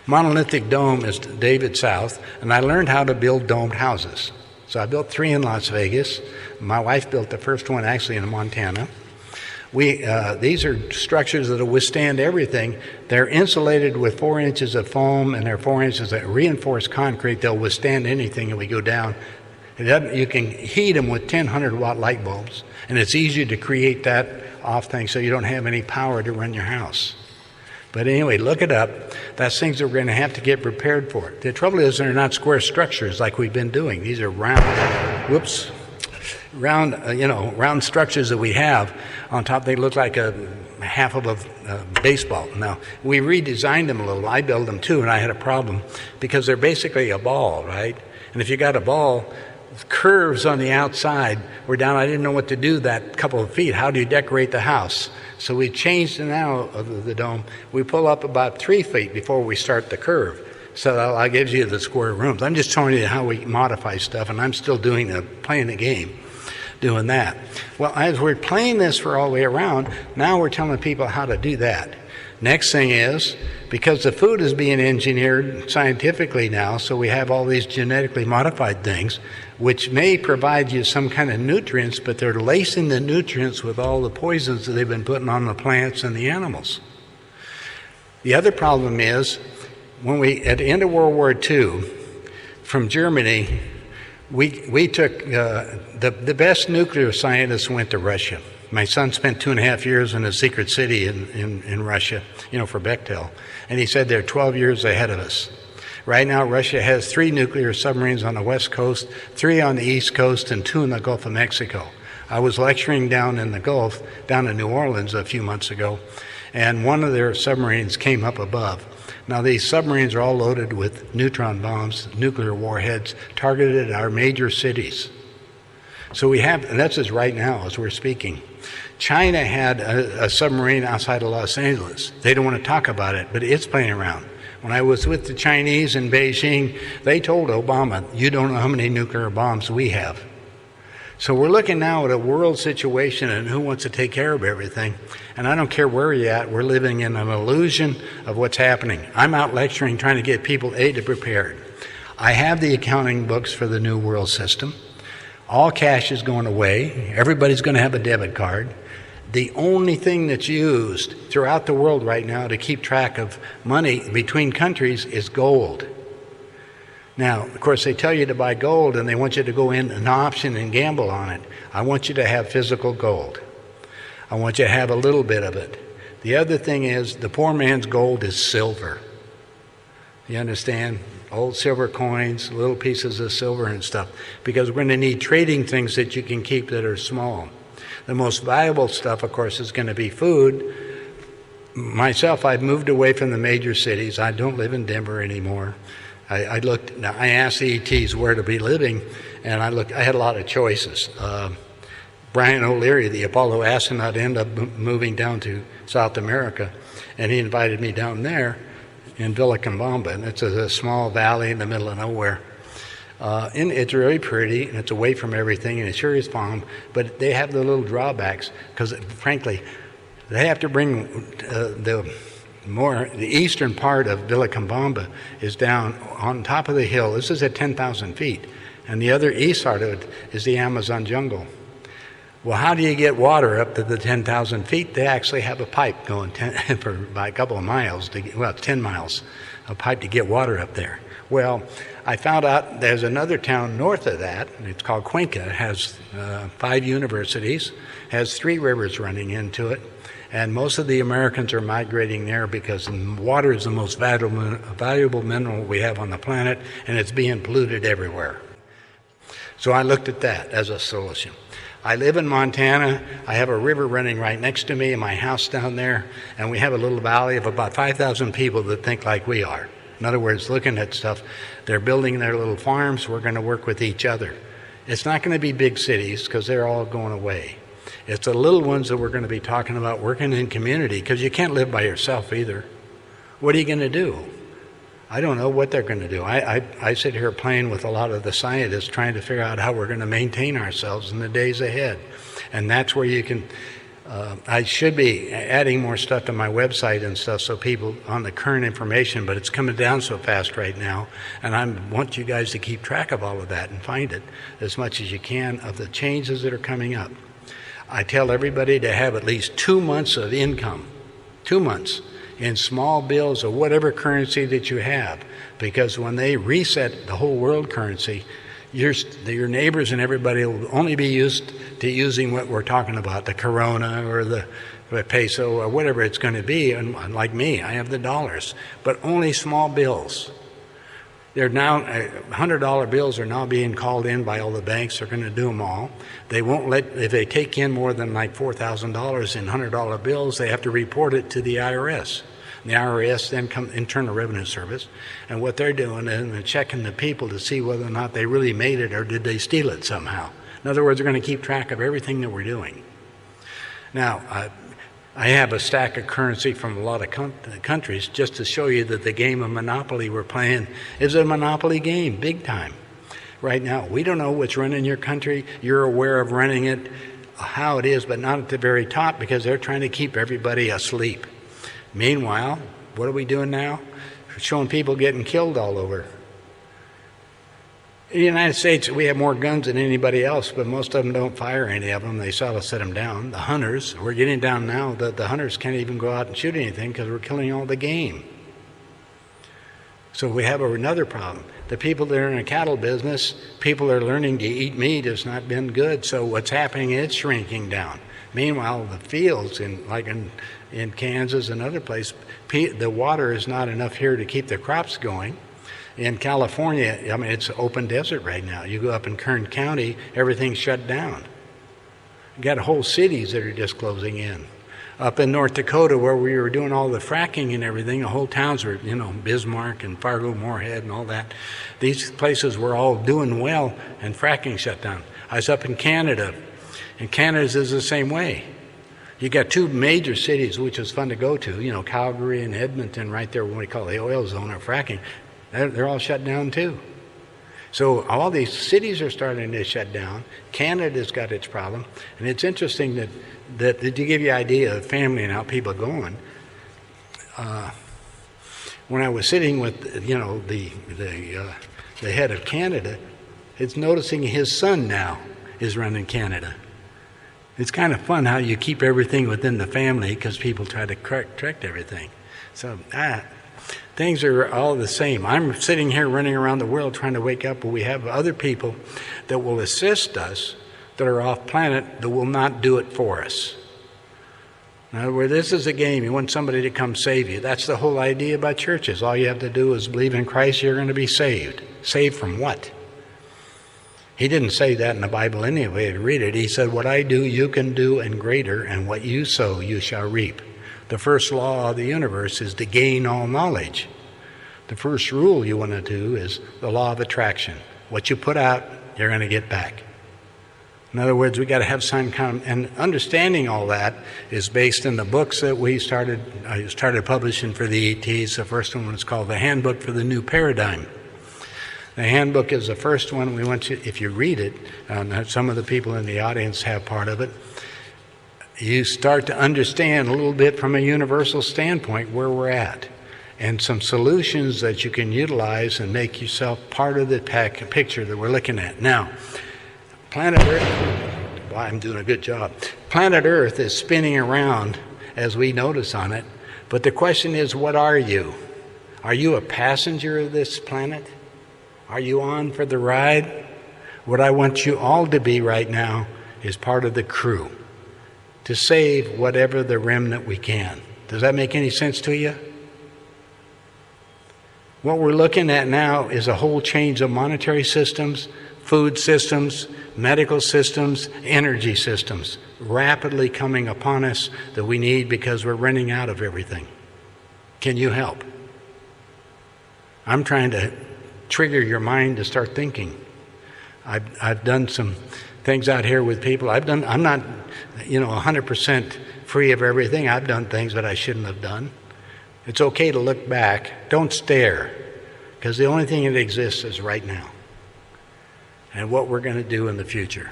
B: Monolithic Dome is David South, and I learned how to build domed houses. So I built 3 in Las Vegas. My wife built the first one actually in Montana. These are structures that will withstand everything. They're insulated with 4 inches of foam, and they're 4 inches of reinforced concrete. They'll withstand anything if we go down. You can heat them with 1,000-watt light bulbs, and it's easier to create that off thing so you don't have any power to run your house. But anyway, look it up. That's things that we're going to have to get prepared for. The trouble is they're not square structures like we've been doing. These are round structures that we have. On top, they look like a half of a baseball. Now, we redesigned them a little. I built them too, and I had a problem because they're basically a ball, right? And if you got a ball, curves on the outside were down. I didn't know what to do that couple of feet. How do you decorate the house? So we changed now of the dome. We pull up about 3 feet before we start the curve. So that gives you the square rooms. I'm just showing you how we modify stuff, and I'm still playing the game, doing that. Well, as we're playing this for all the way around, now we're telling people how to do that. Next thing is, because the food is being engineered scientifically now, so we have all these genetically modified things, which may provide you some kind of nutrients, but they're lacing the nutrients with all the poisons that they've been putting on the plants and the animals. The other problem is, at the end of World War II, from Germany, we took the best nuclear scientists went to Russia. My son spent 2.5 years in a secret city in Russia, for Bechtel, and he said they're 12 years ahead of us. Right now, Russia has 3 nuclear submarines on the west coast, 3 on the east coast, and 2 in the Gulf of Mexico. I was lecturing down in the Gulf, down in New Orleans a few months ago, and one of their submarines came up above. Now, these submarines are all loaded with neutron bombs, nuclear warheads, targeted at our major cities. So and that's just right now as we're speaking. China had a submarine outside of Los Angeles. They don't want to talk about it, but it's playing around. When I was with the Chinese in Beijing, they told Obama, you don't know how many nuclear bombs we have. So we're looking now at a world situation and who wants to take care of everything. And I don't care where you're at, we're living in an illusion of what's happening. I'm out lecturing, trying to get people to prepared. I have the accounting books for the new world system. All cash is going away. Everybody's going to have a debit card. The only thing that's used throughout the world right now to keep track of money between countries is gold. Now, of course, they tell you to buy gold and they want you to go in an option and gamble on it. I want you to have physical gold. I want you to have a little bit of it. The other thing is the poor man's gold is silver. You understand? Old silver coins, little pieces of silver and stuff. Because we're going to need trading things that you can keep that are small. The most valuable stuff, of course, is going to be food. Myself, I've moved away from the major cities. I don't live in Denver anymore. I asked the ETs where to be living, and I had a lot of choices. Brian O'Leary, the Apollo astronaut, ended up moving down to South America, and he invited me down there in Vilcabamba, and it's a small valley in the middle of nowhere. And it's really pretty, and it's away from everything, and it sure is fun, but they have the little drawbacks, because frankly, they have to bring the eastern part of Vilcabamba is down on top of the hill. This is at 10,000 feet, and the other east part of it is the Amazon jungle. Well, how do you get water up to the 10,000 feet? They actually have a pipe going by a couple of miles, 10 miles, a pipe to get water up there. Well, I found out there's another town north of that, and it's called Cuenca. It has 5 universities, has 3 rivers running into it, and most of the Americans are migrating there because water is the most valuable mineral we have on the planet, and it's being polluted everywhere. So I looked at that as a solution. I live in Montana. I have a river running right next to me in my house down there, and we have a little valley of about 5,000 people that think like we are. In other words, looking at stuff, they're building their little farms. We're going to work with each other. It's not going to be big cities because they're all going away. It's the little ones that we're going to be talking about working in community, because you can't live by yourself either. What are you going to do? I don't know what they're going to do. I sit here playing with a lot of the scientists trying to figure out how we're going to maintain ourselves in the days ahead. And that's where you can, I should be adding more stuff to my website and stuff so people on the current information, but it's coming down so fast right now. And I want you guys to keep track of all of that and find it as much as you can of the changes that are coming up. I tell everybody to have at least 2 months of income, 2 months, in small bills or whatever currency that you have, because when they reset the whole world currency, your neighbors and everybody will only be used to using what we're talking about, the corona or the peso or whatever it's going to be. And like me, I have the dollars, but only small bills. They're now, $100 bills are now being called in by all the banks. They're going to do them all. They won't let, if they take in more than like $4,000 in $100 bills, they have to report it to the IRS. And the IRS then Internal Revenue Service, and what they're doing is they're checking the people to see whether or not they really made it or did they steal it somehow. In other words, they're going to keep track of everything that we're doing. Now, I have a stack of currency from a lot of countries just to show you that the game of Monopoly we're playing is a Monopoly game, big time. Right now, we don't know what's running your country. You're aware of running it, how it is, but not at the very top because they're trying to keep everybody asleep. Meanwhile, what are we doing now? We're showing people getting killed all over. In the United States, we have more guns than anybody else, but most of them don't fire any of them. They sort of set them down. The hunters, we're getting down now that the hunters can't even go out and shoot anything because we're killing all the game. So we have another problem. The people that are in the cattle business, people are learning to eat meat has not been good. So what's happening, it's shrinking down. Meanwhile, the fields, in Kansas and other places, the water is not enough here to keep the crops going. In California, I mean, it's open desert right now. You go up in Kern County, everything's shut down. You got whole cities that are just closing in. Up in North Dakota, where we were doing all the fracking and everything, the whole towns were, Bismarck and Fargo, Moorhead and all that. These places were all doing well, and fracking shut down. I was up in Canada, and Canada's is the same way. You got two major cities, which is fun to go to, Calgary and Edmonton, right there, what we call the oil zone or fracking. They're all shut down too. So all these cities are starting to shut down. Canada's got its problem. And it's interesting that to give you an idea of family and how people are going, when I was sitting with, the head of Canada, it's noticing his son now is running Canada. It's kind of fun how you keep everything within the family because people try to correct everything. So things are all the same. I'm sitting here running around the world trying to wake up, but we have other people that will assist us that are off planet that will not do it for us. In other words, this is a game. You want somebody to come save you. That's the whole idea about churches. All you have to do is believe in Christ, you're going to be saved. Saved from what? He didn't say that in the Bible anyway. Read it. He said, what I do, you can do, and greater, and what you sow, you shall reap. The first law of the universe is to gain all knowledge. The first rule you want to do is the law of attraction. What you put out, you're going to get back. In other words, we got to have some kind of, and understanding all that is based in the books that I started publishing for the ETs. The first one was called The Handbook for the New Paradigm. The handbook is the first one. We want you, if you read it, some of the people in the audience have part of it, you start to understand a little bit from a universal standpoint where we're at and some solutions that you can utilize and make yourself part of the picture that we're looking at. Now, planet Earth, well, I'm doing a good job. Planet Earth is spinning around as we notice on it, but the question is, what are you? Are you a passenger of this planet? Are you on for the ride? What I want you all to be right now is part of the crew, to save whatever the remnant we can. Does that make any sense to you? What we're looking at now is a whole change of monetary systems, food systems, medical systems, energy systems, rapidly coming upon us that we need because we're running out of everything. Can you help? I'm trying to trigger your mind to start thinking. I've done some things out here with people. I'm not 100% free of everything. I've done things that I shouldn't have done. It's okay to look back. Don't stare. because the only thing that exists is right now and what we're going to do in the future.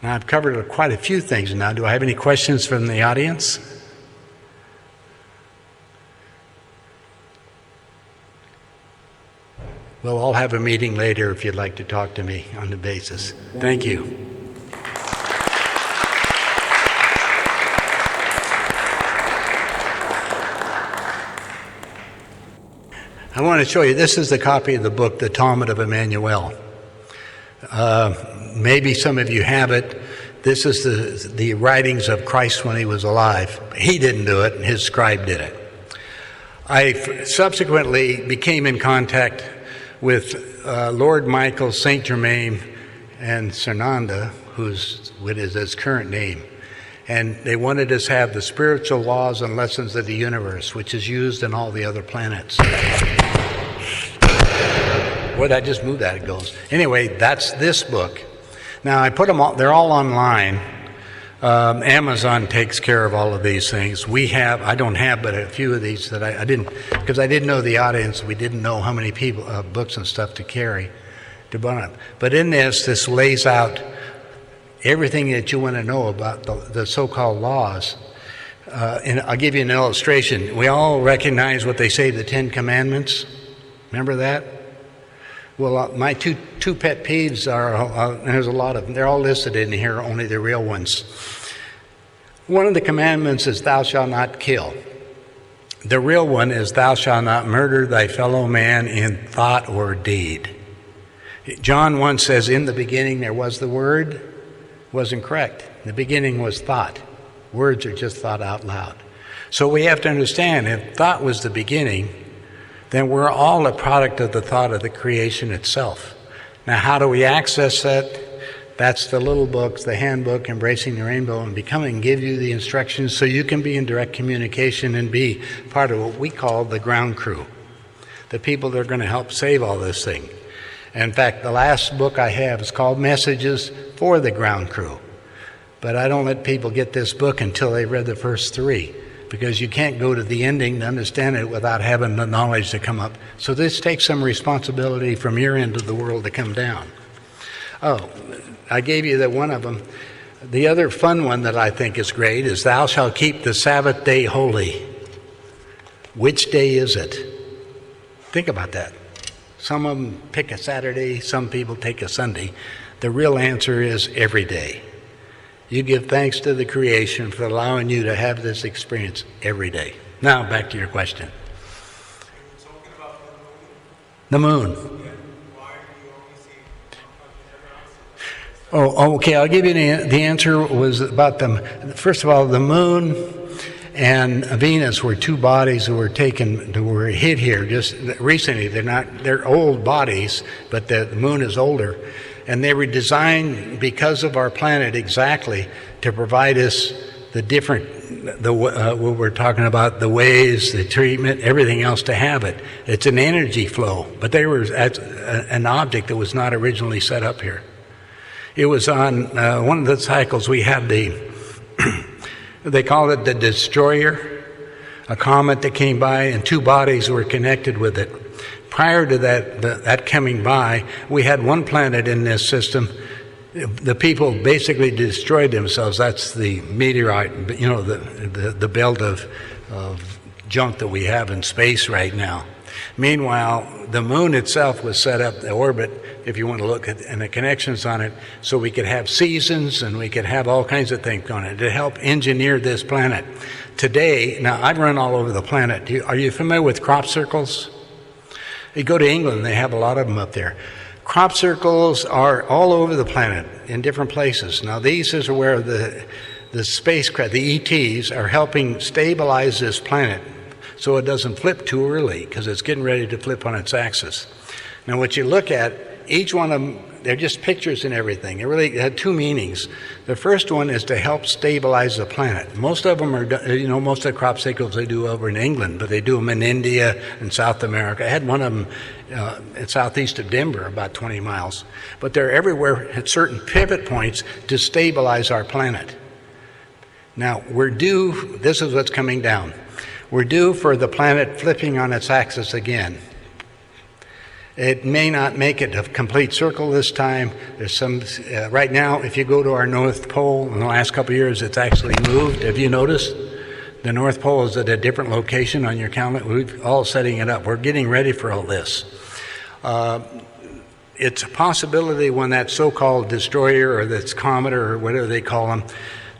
B: Now, I've covered quite a few things now. Do I have any questions from the audience? We'll all have a meeting later if you'd like to talk to me on the basis. Thank you. I want to show you, this is the copy of the book, The Talmud of Emmanuel. Maybe some of you have it. This is the writings of Christ when he was alive. He didn't do it, his scribe did it. I subsequently became in contact with Lord Michael Saint Germain and Cernanda, what is his current name. And they wanted us to have the spiritual laws and lessons of the universe, which is used in all the other planets. Boy, I just moved that, it goes. Anyway, that's this book. Now, I put them all, they're all online. Amazon takes care of all of these things. I don't have, but a few of these that I didn't, because I didn't know the audience. We didn't know how many people, books and stuff to carry to buy. But in this lays out everything that you want to know about the so-called laws. And I'll give you an illustration. We all recognize what they say, the Ten Commandments. Remember that? Well, my two pet peeves are, there's a lot of them. They're all listed in here, only the real ones. One of the commandments is thou shalt not kill. The real one is thou shalt not murder thy fellow man in thought or deed. John 1 says, in the beginning there was the Word. Wasn't correct. The beginning was thought. Words are just thought out loud. So we have to understand, if thought was the beginning, then we're all a product of the thought of the creation itself. Now, how do we access that? That's the little books, the handbook, Embracing the Rainbow and Becoming, give you the instructions so you can be in direct communication and be part of what we call the ground crew, the people that are going to help save all this thing. In fact, the last book I have is called Messages for the Ground Crew. But I don't let people get this book until they've read the first 3, because you can't go to the ending to understand it without having the knowledge to come up. So this takes some responsibility from your end of the world to come down. Oh, I gave you one of them. The other fun one that I think is great is thou shalt keep the Sabbath day holy. Which day is it? Think about that. Some of them pick a Saturday, some people take a Sunday. The real answer is every day. You give thanks to the creation for allowing you to have this experience every day. Now, back to your question.
C: You're talking about the moon.
B: The moon.
C: Yeah. Why do you only see one continent?
B: Oh, okay, I'll give you the answer was about them. First of all, the moon and Venus were two bodies that were hit here just recently. They're old bodies, but the moon is older. And they were designed because of our planet exactly to provide us what we're talking about, the waves, the treatment, everything else to have it. It's an energy flow, but they were an object that was not originally set up here. It was on one of the cycles we had they called it the Destroyer, a comet that came by and two bodies were connected with it. Prior to that coming by, we had one planet in this system. The people basically destroyed themselves. That's the meteorite, the belt of junk that we have in space right now. Meanwhile, the moon itself was set up, the orbit, if you want to look at, and the connections on it, so we could have seasons and we could have all kinds of things on it to help engineer this planet. Today, now I've run all over the planet. Are you familiar with crop circles? You go to England, they have a lot of them up there. Crop circles are all over the planet in different places. Now these is where the spacecraft, the ETs, are helping stabilize this planet so it doesn't flip too early, because it's getting ready to flip on its axis. Now what you look at, each one of them, they're just pictures and everything. It really had two meanings. The first one is to help stabilize the planet. Most of them are, most of the crop circles they do over in England, but they do them in India and South America. I had one of them in southeast of Denver, about 20 miles. But they're everywhere at certain pivot points to stabilize our planet. Now, this is what's coming down. We're due for the planet flipping on its axis again. It may not make it a complete circle this time. There's some, right now, if you go to our North Pole in the last couple of years, it's actually moved. Have you noticed? The North Pole is at a different location on your calendar. We're all setting it up. We're getting ready for all this. It's a possibility when that so-called destroyer or this comet or whatever they call them,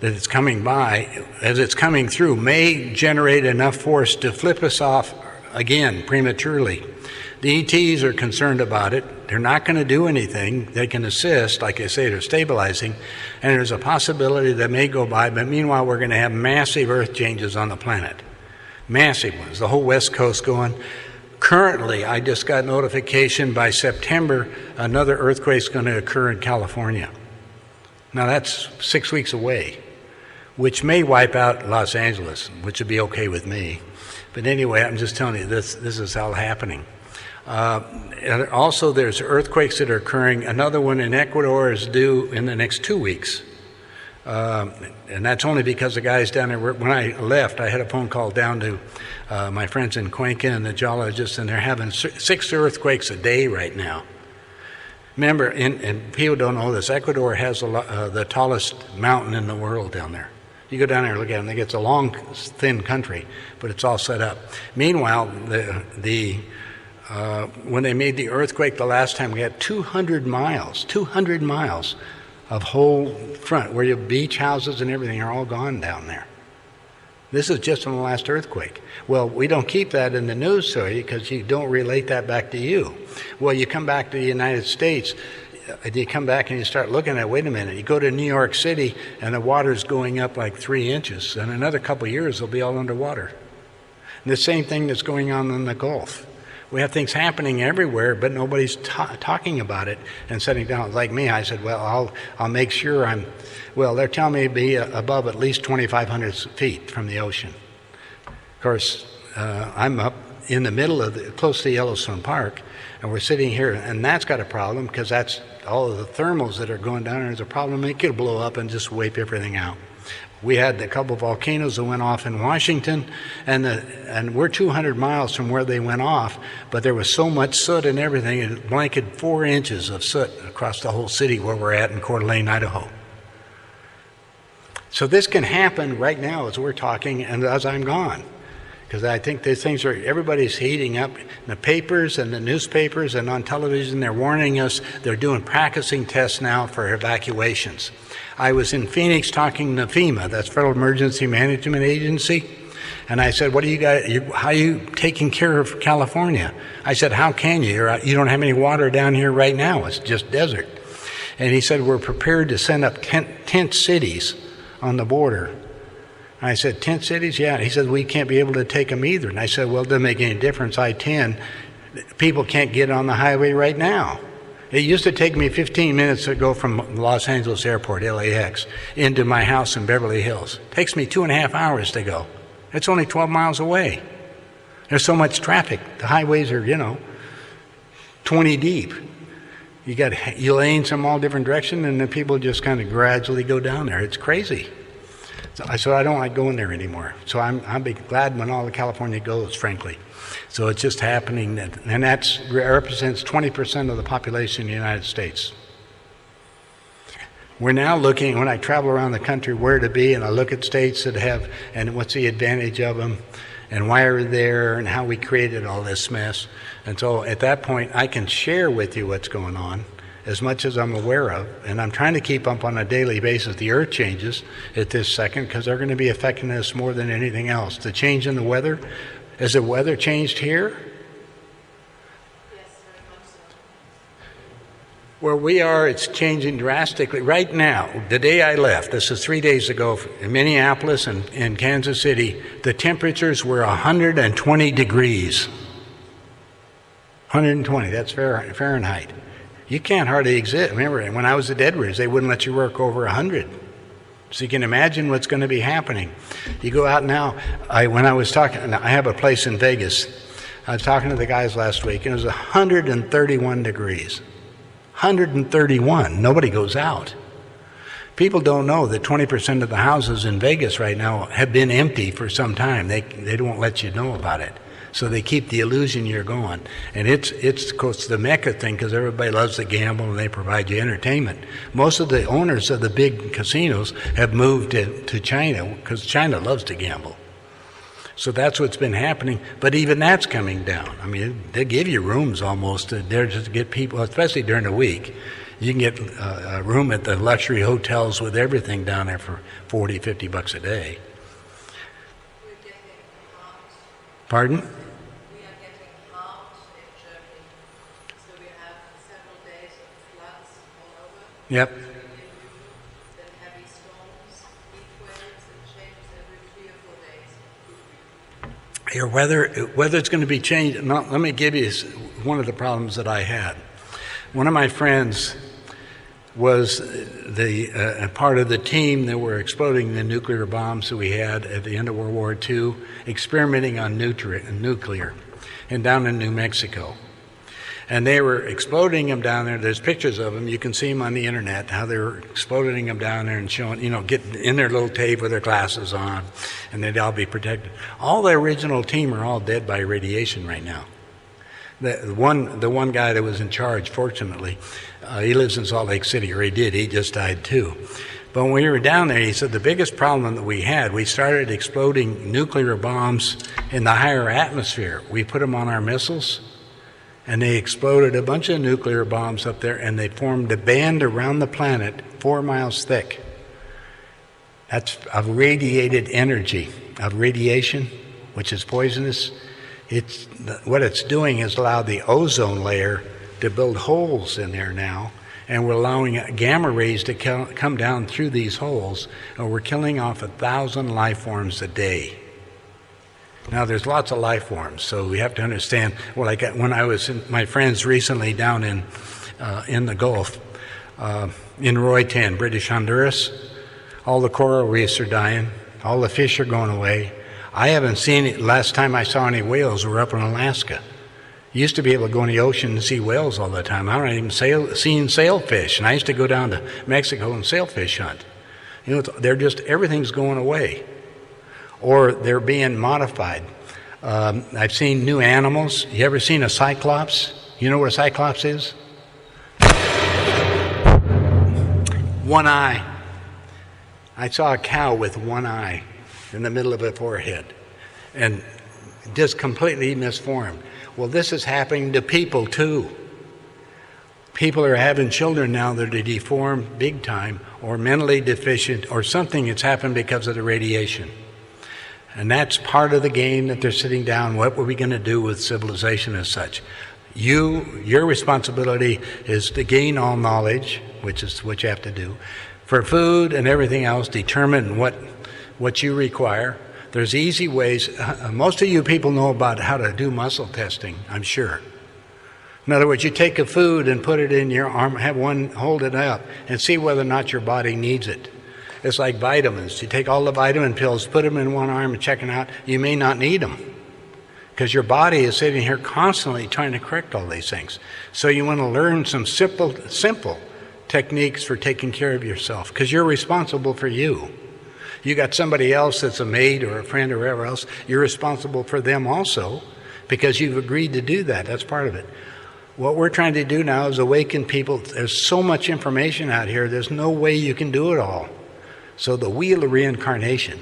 B: that it's coming by, as it's coming through, may generate enough force to flip us off again prematurely. The ETs are concerned about it. They're not going to do anything. They can assist, like I say, they're stabilizing, and there's a possibility that may go by, but meanwhile we're going to have massive earth changes on the planet. Massive ones. The whole West Coast going. Currently, I just got notification by September another earthquake's going to occur in California. Now that's 6 weeks away, which may wipe out Los Angeles, which would be okay with me. But anyway, I'm just telling you, this is all happening. And also, there's earthquakes that are occurring. Another one in Ecuador is due in the next 2 weeks. And that's only because the guys down there, when I left, I had a phone call down to my friends in Cuenca and the geologists, and they're having 6 earthquakes a day right now. Remember, and people don't know this, Ecuador has the tallest mountain in the world down there. You go down there and look at it, it's a long, thin country, but it's all set up. Meanwhile, when they made the earthquake the last time, we had 200 miles of whole front, where your beach houses and everything are all gone down there. This is just from the last earthquake. Well, we don't keep that in the news story because you don't relate that back to you. Well, you come back to the United States, you come back and you start looking at, wait a minute, you go to New York City and the water's going up like 3 inches. In another couple of years, they'll be all underwater. And the same thing that's going on in the Gulf. We have things happening everywhere, but nobody's talking about it and sitting down. Like me, I said, well, I'll make sure they're telling me to be above at least 2,500 feet from the ocean. Of course, I'm up in the middle of close to Yellowstone Park, and we're sitting here, and that's got a problem because that's all of the thermals that are going down there. There's a problem. It could blow up and just wipe everything out. We had a couple of volcanoes that went off in Washington, and we're 200 miles from where they went off, but there was so much soot and everything, it blanketed 4 inches of soot across the whole city where we're at in Coeur d'Alene, Idaho. So this can happen right now as we're talking and as I'm gone, because I think these things everybody's heating up. In the papers and the newspapers and on television, they're warning us. They're doing practicing tests now for evacuations. I was in Phoenix talking to FEMA, that's Federal Emergency Management Agency, and I said, what do you guys, how are you taking care of California? I said, how can you? You don't have any water down here right now, it's just desert. And he said, we're prepared to send up tent cities on the border. And I said, tent cities? Yeah. He said, we can't be able to take them either. And I said, well, it doesn't make any difference. I-10, people can't get on the highway right now. It used to take me 15 minutes to go from Los Angeles Airport, LAX, into my house in Beverly Hills. It takes me 2.5 hours to go. It's only 12 miles away. There's so much traffic. The highways are, 20 deep. You got lanes from all different directions, and the people just kind of gradually go down there. It's crazy. So I don't like going there anymore. So I'll be glad when all of California goes, frankly. So it's just happening, and that represents 20% of the population in the United States. We're now looking, when I travel around the country, where to be, and I look at states that have, and what's the advantage of them, and why are they there, and how we created all this mess. And so at that point, I can share with you what's going on, as much as I'm aware of, and I'm trying to keep up on a daily basis the earth changes at this second, because they're going to be affecting us more than anything else. The change in the weather, has the weather changed here?
D: Yes, very much so.
B: Where we are, it's changing drastically. Right now, the day I left, this is 3 days ago, in Minneapolis and in Kansas City, the temperatures were 120 degrees. 120, that's Fahrenheit. You can't hardly exist. Remember, when I was at Edwards, they wouldn't let you work over 100. So you can imagine what's going to be happening. You go out now, when I was talking, I have a place in Vegas. I was talking to the guys last week, and it was 131 degrees. 131, nobody goes out. People don't know that 20% of the houses in Vegas right now have been empty for some time. They don't let you know about it. So they keep the illusion you're going. And it's of course, the Mecca thing, because everybody loves to gamble and they provide you entertainment. Most of the owners of the big casinos have moved to China, because China loves to gamble. So that's what's been happening. But even that's coming down. I mean, they give you rooms almost there just to get people, especially during the week. You can get a room at the luxury hotels with everything down there for $40, $50 a day.
D: We're getting hot.
B: Pardon?
D: We are getting hot in Germany. So we have several days of floods all over.
B: Yep.
D: Then heavy storms, heat waves, and changes every 3 or 4 days.
B: Your weather's going to be changed. Now, let me give you one of the problems that I had. One of my friends was the part of the team that were exploding the nuclear bombs that we had at the end of World War II, experimenting on nuclear, and down in New Mexico. And they were exploding them down there. There's pictures of them. You can see them on the internet, how they were exploding them down there and showing, getting in their little tape with their glasses on, and they'd all be protected. All the original team are all dead by radiation right now. The one guy that was in charge, fortunately, he lives in Salt Lake City, or he did. He just died too. But when we were down there, he said the biggest problem that we started exploding nuclear bombs in the higher atmosphere. We put them on our missiles, and they exploded a bunch of nuclear bombs up there, and they formed a band around the planet 4 miles thick. That's of radiated energy, of radiation, which is poisonous. What it's doing is allow the ozone layer to build holes in there now, and we're allowing gamma rays to come down through these holes, and we're killing off 1,000 life forms a day. Now, there's lots of life forms, so we have to understand. Well, like when I was my friends recently down in the Gulf, in Roytan, British Honduras, all the coral reefs are dying, all the fish are going away. I haven't seen it. Last time I saw any whales were up in Alaska. You used to be able to go in the ocean and see whales all the time. I don't even seen sailfish, and I used to go down to Mexico and sailfish hunt. Everything's going away, or they're being modified. I've seen new animals. You ever seen a cyclops? You know what a cyclops is? One eye. I saw a cow with one eye in the middle of her forehead, and just completely misformed. Well, this is happening to people too. People are having children now that are deformed big time, or mentally deficient, or something that's happened because of the radiation. And that's part of the game that they're sitting down. What were we going to do with civilization as such? Your responsibility is to gain all knowledge, which is what you have to do. For food and everything else, determine what you require. There's easy ways. Most of you people know about how to do muscle testing, I'm sure. In other words, you take a food and put it in your arm, have one hold it up, and see whether or not your body needs it. It's like vitamins. You take all the vitamin pills, put them in one arm and check them out. You may not need them, because your body is sitting here constantly trying to correct all these things. So you want to learn some simple techniques for taking care of yourself, because you're responsible for you. You got somebody else that's a maid or a friend or whatever else, you're responsible for them also, because you've agreed to do that. That's part of it. What we're trying to do now is awaken people. There's so much information out here, there's no way you can do it all. So the wheel of reincarnation,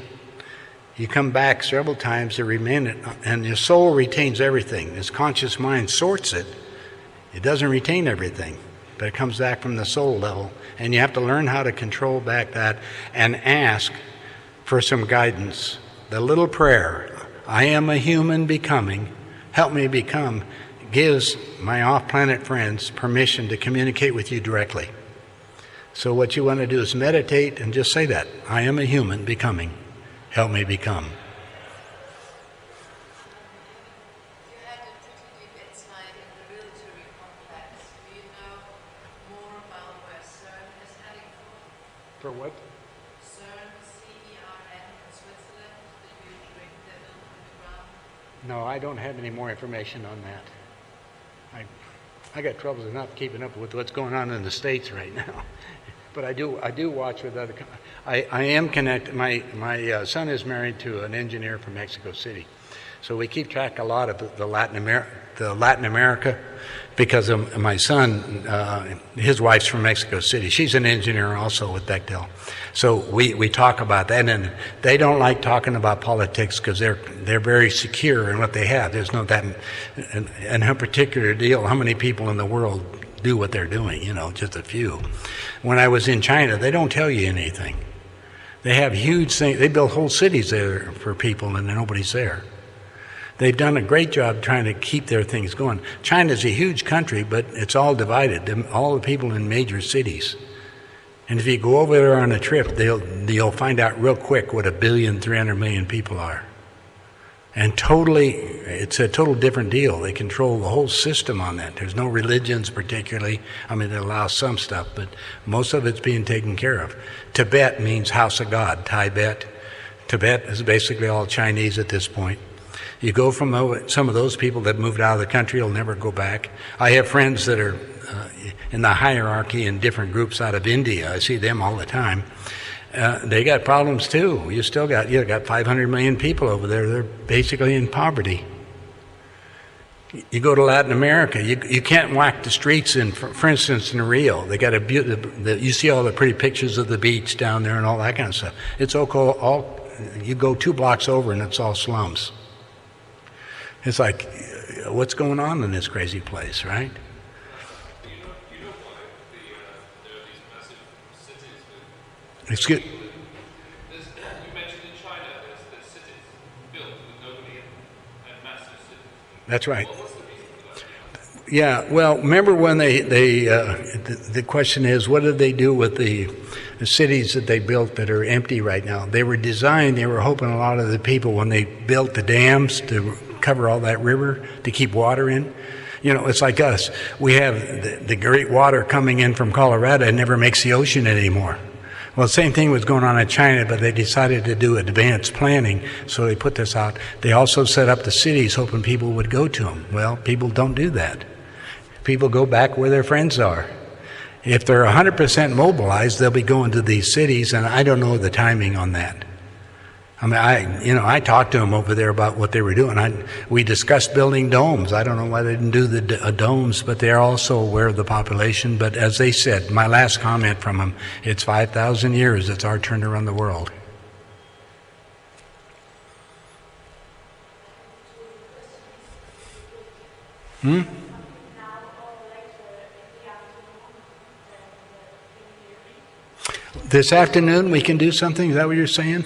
B: you come back several times to remain it, and your soul retains everything. This conscious mind sorts it. It doesn't retain everything, but it comes back from the soul level. And you have to learn how to control back that and ask for some guidance. The little prayer, I am a human becoming, help me become, gives my off-planet friends permission to communicate with you directly. So what you want to do is meditate and just say that. I am a human becoming, help me become.
D: You had a pretty deep insight in the military complex. Do you know more about where CERN is heading for?
B: For what?
D: CERN, C-E-R-N, in Switzerland, the huge ring they built underground.
B: No, I don't have any more information on that. I got troubles enough keeping up with what's going on in the States right now. But I do watch with other. I am connected. My son is married to an engineer from Mexico City, so we keep track a lot of the Latin America, because of my son. His wife's from Mexico City. She's an engineer also with Bechtel. So we talk about that, and they don't like talking about politics because they're very secure in what they have. There's no that in a particular deal. How many people in the world do what they're doing? Just a few. When I was in China, they don't tell you anything. They have huge things. They build whole cities there for people, and nobody's there. They've done a great job trying to keep their things going. China's a huge country, but it's all divided. All the people in major cities. And if you go over there on a trip, you'll find out real quick what 1,300,000,000 people are. And it's a total different deal. They control the whole system on that. There's no religions particularly. I mean, they allow some stuff, but most of it's being taken care of. Tibet means house of God, Tibet. Tibet is basically all Chinese at this point. You go from some of those people that moved out of the country will never go back. I have friends that are in the hierarchy in different groups out of India. I see them all the time. They got problems too. You got 500 million people over there. They're basically in poverty. You go to Latin America, you can't walk the streets for instance, in Rio. They got you see all the pretty pictures of the beach down there and all that kind of stuff. It's you go 2 blocks over and it's all slums. It's like, what's going on in this crazy place, right?
C: You know why there are these massive cities with...
B: Excuse.
C: You mentioned in China there's cities built with nobody and massive cities.
B: That's right.
C: What's the reason for that?
B: Yeah, well, remember when the question is, what did they do with the cities that they built that are empty right now? They were hoping a lot of the people, when they built the dams to cover all that river to keep water in, it's like us. We have the great water coming in from Colorado and never makes the ocean anymore. Well, the same thing was going on in China, but they decided to do advanced planning, so they put this out. They also set up the cities hoping people would go to them. Well, people don't do that. People go back where their friends are. If they're 100% mobilized, they'll be going to these cities, and I don't know the timing on that. I mean, I talked to them over there about what they were doing. We discussed building domes. I don't know why they didn't do the domes, but they're also aware of the population. But as they said, my last comment from them, it's 5,000 years. It's our turn to run the world. This afternoon we can do something? Is that what you're saying?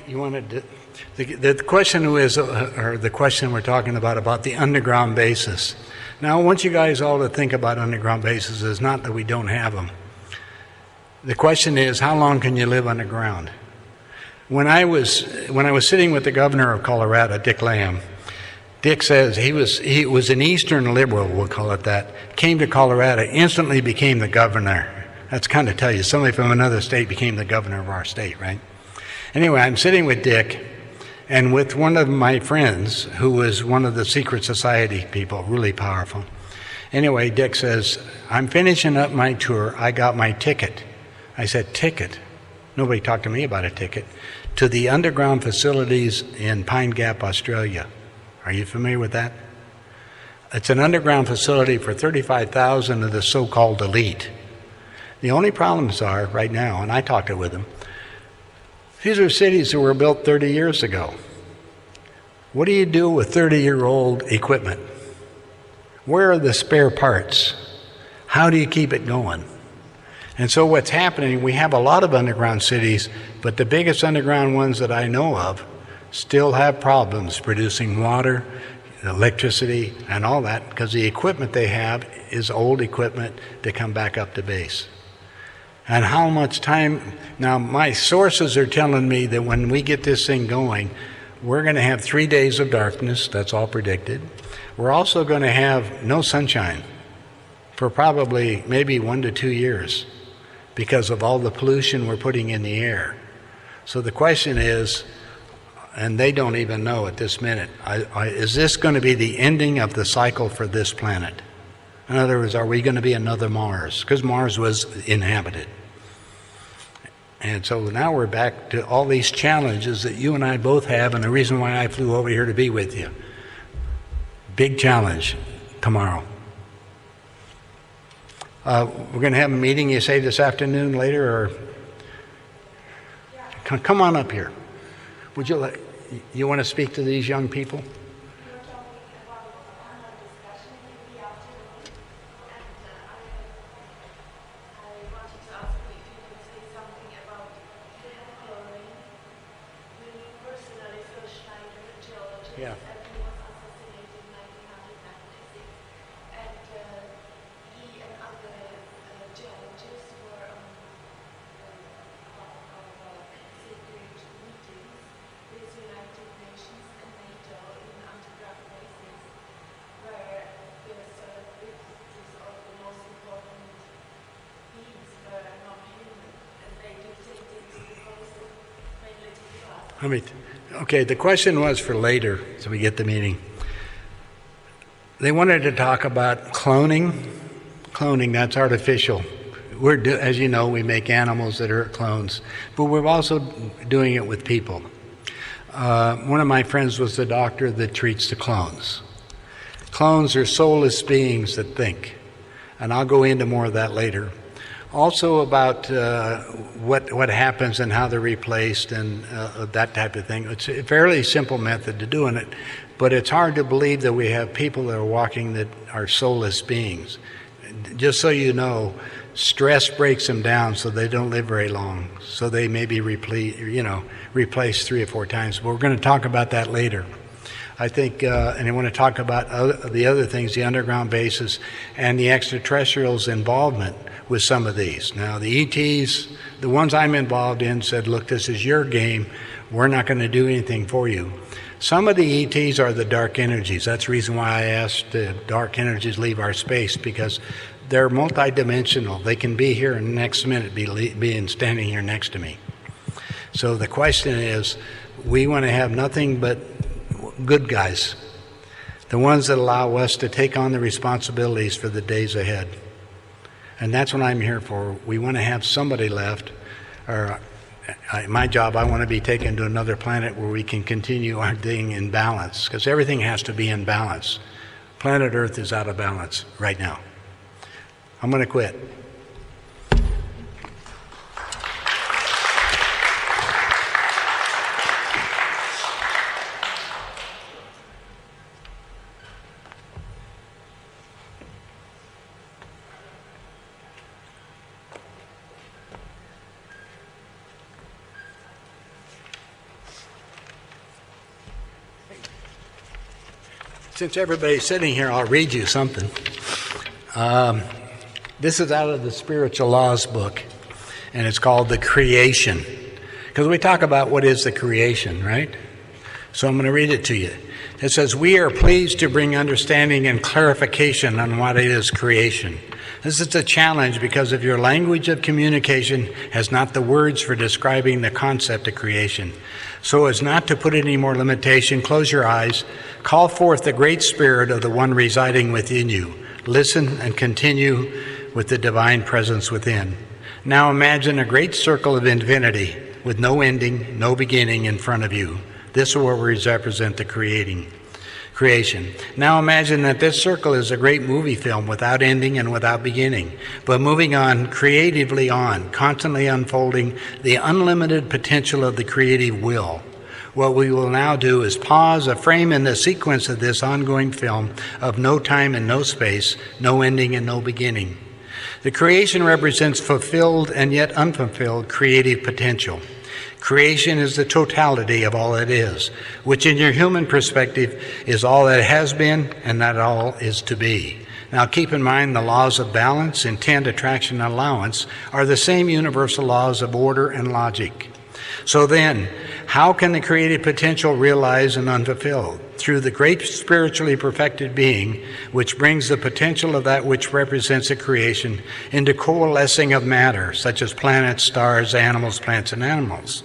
B: You wanted to, the question was, or the question we're talking about the underground bases. Now, I want you guys all to think about underground bases. It's not that we don't have them. The question is, how long can you live underground? When I was sitting with the governor of Colorado, Dick Lamb, Dick says he was an Eastern liberal, we'll call it that, came to Colorado, instantly became the governor. That's kind of tell you, somebody from another state became the governor of our state, right? Anyway, I'm sitting with Dick and with one of my friends who was one of the secret society people, really powerful. Anyway, Dick says, I'm finishing up my tour. I got my ticket. I said, ticket? Nobody talked to me about a ticket. To the underground facilities in Pine Gap, Australia. Are you familiar with that? It's an underground facility for 35,000 of the so-called elite. The only problems are, right now, and I talked with them, these are cities that were built 30 years ago. What do you do with 30-year-old equipment? Where are the spare parts? How do you keep it going? And so what's happening, we have a lot of underground cities, but the biggest underground ones that I know of still have problems producing water, electricity, and all that, because the equipment they have is old equipment to come back up to base. And how much time? Now, my sources are telling me that when we get this thing going, we're going to have 3 days of darkness. That's all predicted. We're also going to have no sunshine for probably maybe 1 to 2 years because of all the pollution we're putting in the air. So the question is, and they don't even know at this minute, is this going to be the ending of the cycle for this planet? In other words, are we going to be another Mars? Because Mars was inhabited. And so now we're back to all these challenges that you and I both have, and the reason why I flew over here to be with you. Big challenge tomorrow. We're going to have a meeting, you say, this afternoon later, or come on up here. Would you want to speak to these young people? Yeah. Okay, the question was for later, so we get the meeting. They wanted to talk about cloning. Cloning, that's artificial. As you know, we make animals that are clones, but we're also doing it with people. One of my friends was the doctor that treats the clones. Clones are soulless beings that think, and I'll go into more of that later. Also about what happens and how they're replaced and that type of thing. It's a fairly simple method to doing it, but it's hard to believe that we have people that are walking that are soulless beings. Just so you know, stress breaks them down so they don't live very long. So they may be replaced 3 or 4 times. But we're going to talk about that later. I think, and I want to talk about the other things, the underground bases and the extraterrestrials' involvement with some of these. Now, the ETs, the ones I'm involved in, said, look, this is your game. We're not going to do anything for you. Some of the ETs are the dark energies. That's the reason why I asked the dark energies leave our space, because they're multidimensional. They can be here and next minute be standing here next to me. So the question is, we want to have nothing but good guys, the ones that allow us to take on the responsibilities for the days ahead. And that's what I'm here for. We want to have somebody left, or my job, I want to be taken to another planet where we can continue our thing in balance, because everything has to be in balance. Planet Earth is out of balance right now. I'm going to quit. Since everybody's sitting here, I'll read you something. This is out of the Spiritual Laws book, and it's called The Creation. Because we talk about what is the creation, right? So I'm going to read it to you. It says, we are pleased to bring understanding and clarification on what is creation. This is a challenge because if your language of communication has not the words for describing the concept of creation. So as not to put any more limitation, close your eyes, call forth the great spirit of the one residing within you. Listen and continue with the divine presence within. Now imagine a great circle of infinity with no ending, no beginning in front of you. This will represent the creation. Now imagine that this circle is a great movie film without ending and without beginning, but moving on, creatively on, constantly unfolding the unlimited potential of the creative will. What we will now do is pause a frame in the sequence of this ongoing film of no time and no space, no ending and no beginning. The creation represents fulfilled and yet unfulfilled creative potential. Creation is the totality of all it is, which in your human perspective is all that has been and that all is to be. Now keep in mind the laws of balance, intent, attraction, and allowance are the same universal laws of order and logic. So then, how can the creative potential realize and unfulfilled? Through the great spiritually perfected being, which brings the potential of that which represents a creation into coalescing of matter, such as planets, stars, animals, plants, and animals.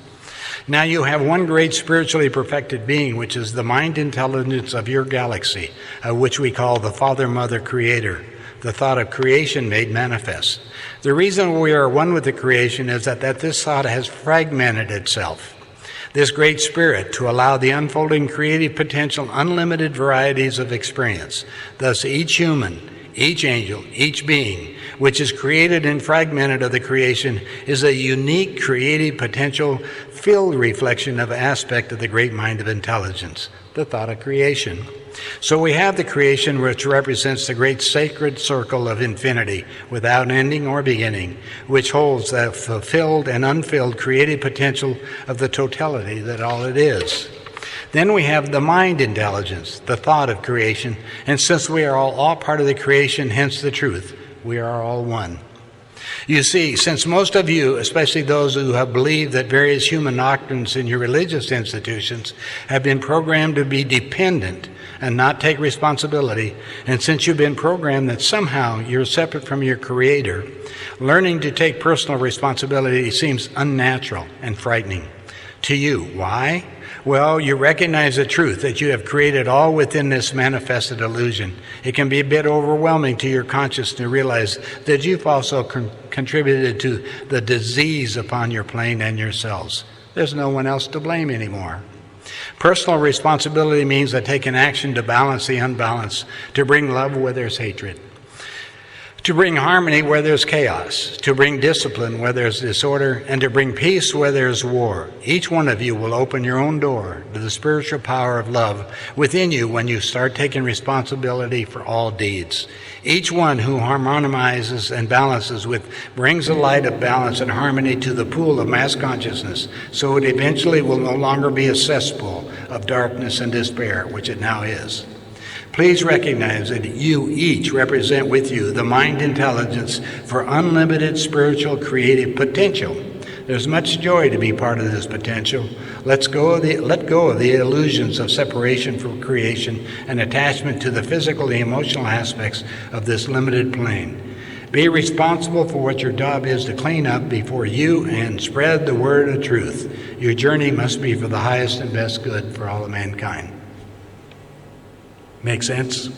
B: Now you have one great spiritually perfected being, which is the mind intelligence of your galaxy, which we call the Father, Mother, Creator, the thought of creation made manifest. The reason we are one with the creation is that this thought has fragmented itself, this great spirit, to allow the unfolding creative potential unlimited varieties of experience. Thus each human, each angel, each being, which is created and fragmented of the creation, is a unique creative potential filled reflection of aspect of the great mind of intelligence, the thought of creation. So we have the creation, which represents the great sacred circle of infinity without ending or beginning, which holds the fulfilled and unfilled creative potential of the totality that all it is. Then we have the mind intelligence, the thought of creation, and since we are all part of the creation, hence the truth, we are all one. You see, since most of you, especially those who have believed that various human doctrines in your religious institutions have been programmed to be dependent and not take responsibility, and since you've been programmed that somehow you're separate from your Creator, learning to take personal responsibility seems unnatural and frightening to you. Why? Well, you recognize the truth that you have created all within this manifested illusion. It can be a bit overwhelming to your conscience to realize that you've also contributed to the disease upon your plane and yourselves. There's no one else to blame anymore. Personal responsibility means that taking action to balance the unbalanced, to bring love where there's hatred, to bring harmony where there's chaos, to bring discipline where there's disorder, and to bring peace where there's war. Each one of you will open your own door to the spiritual power of love within you when you start taking responsibility for all deeds. Each one who harmonizes and balances brings the light of balance and harmony to the pool of mass consciousness, so it eventually will no longer be a cesspool of darkness and despair, which it now is. Please recognize that you each represent with you the mind intelligence for unlimited spiritual creative potential. There's much joy to be part of this potential. Let go of the illusions of separation from creation and attachment to the physical and emotional aspects of this limited plane. Be responsible for what your job is to clean up before you and spread the word of truth. Your journey must be for the highest and best good for all of mankind. Make sense?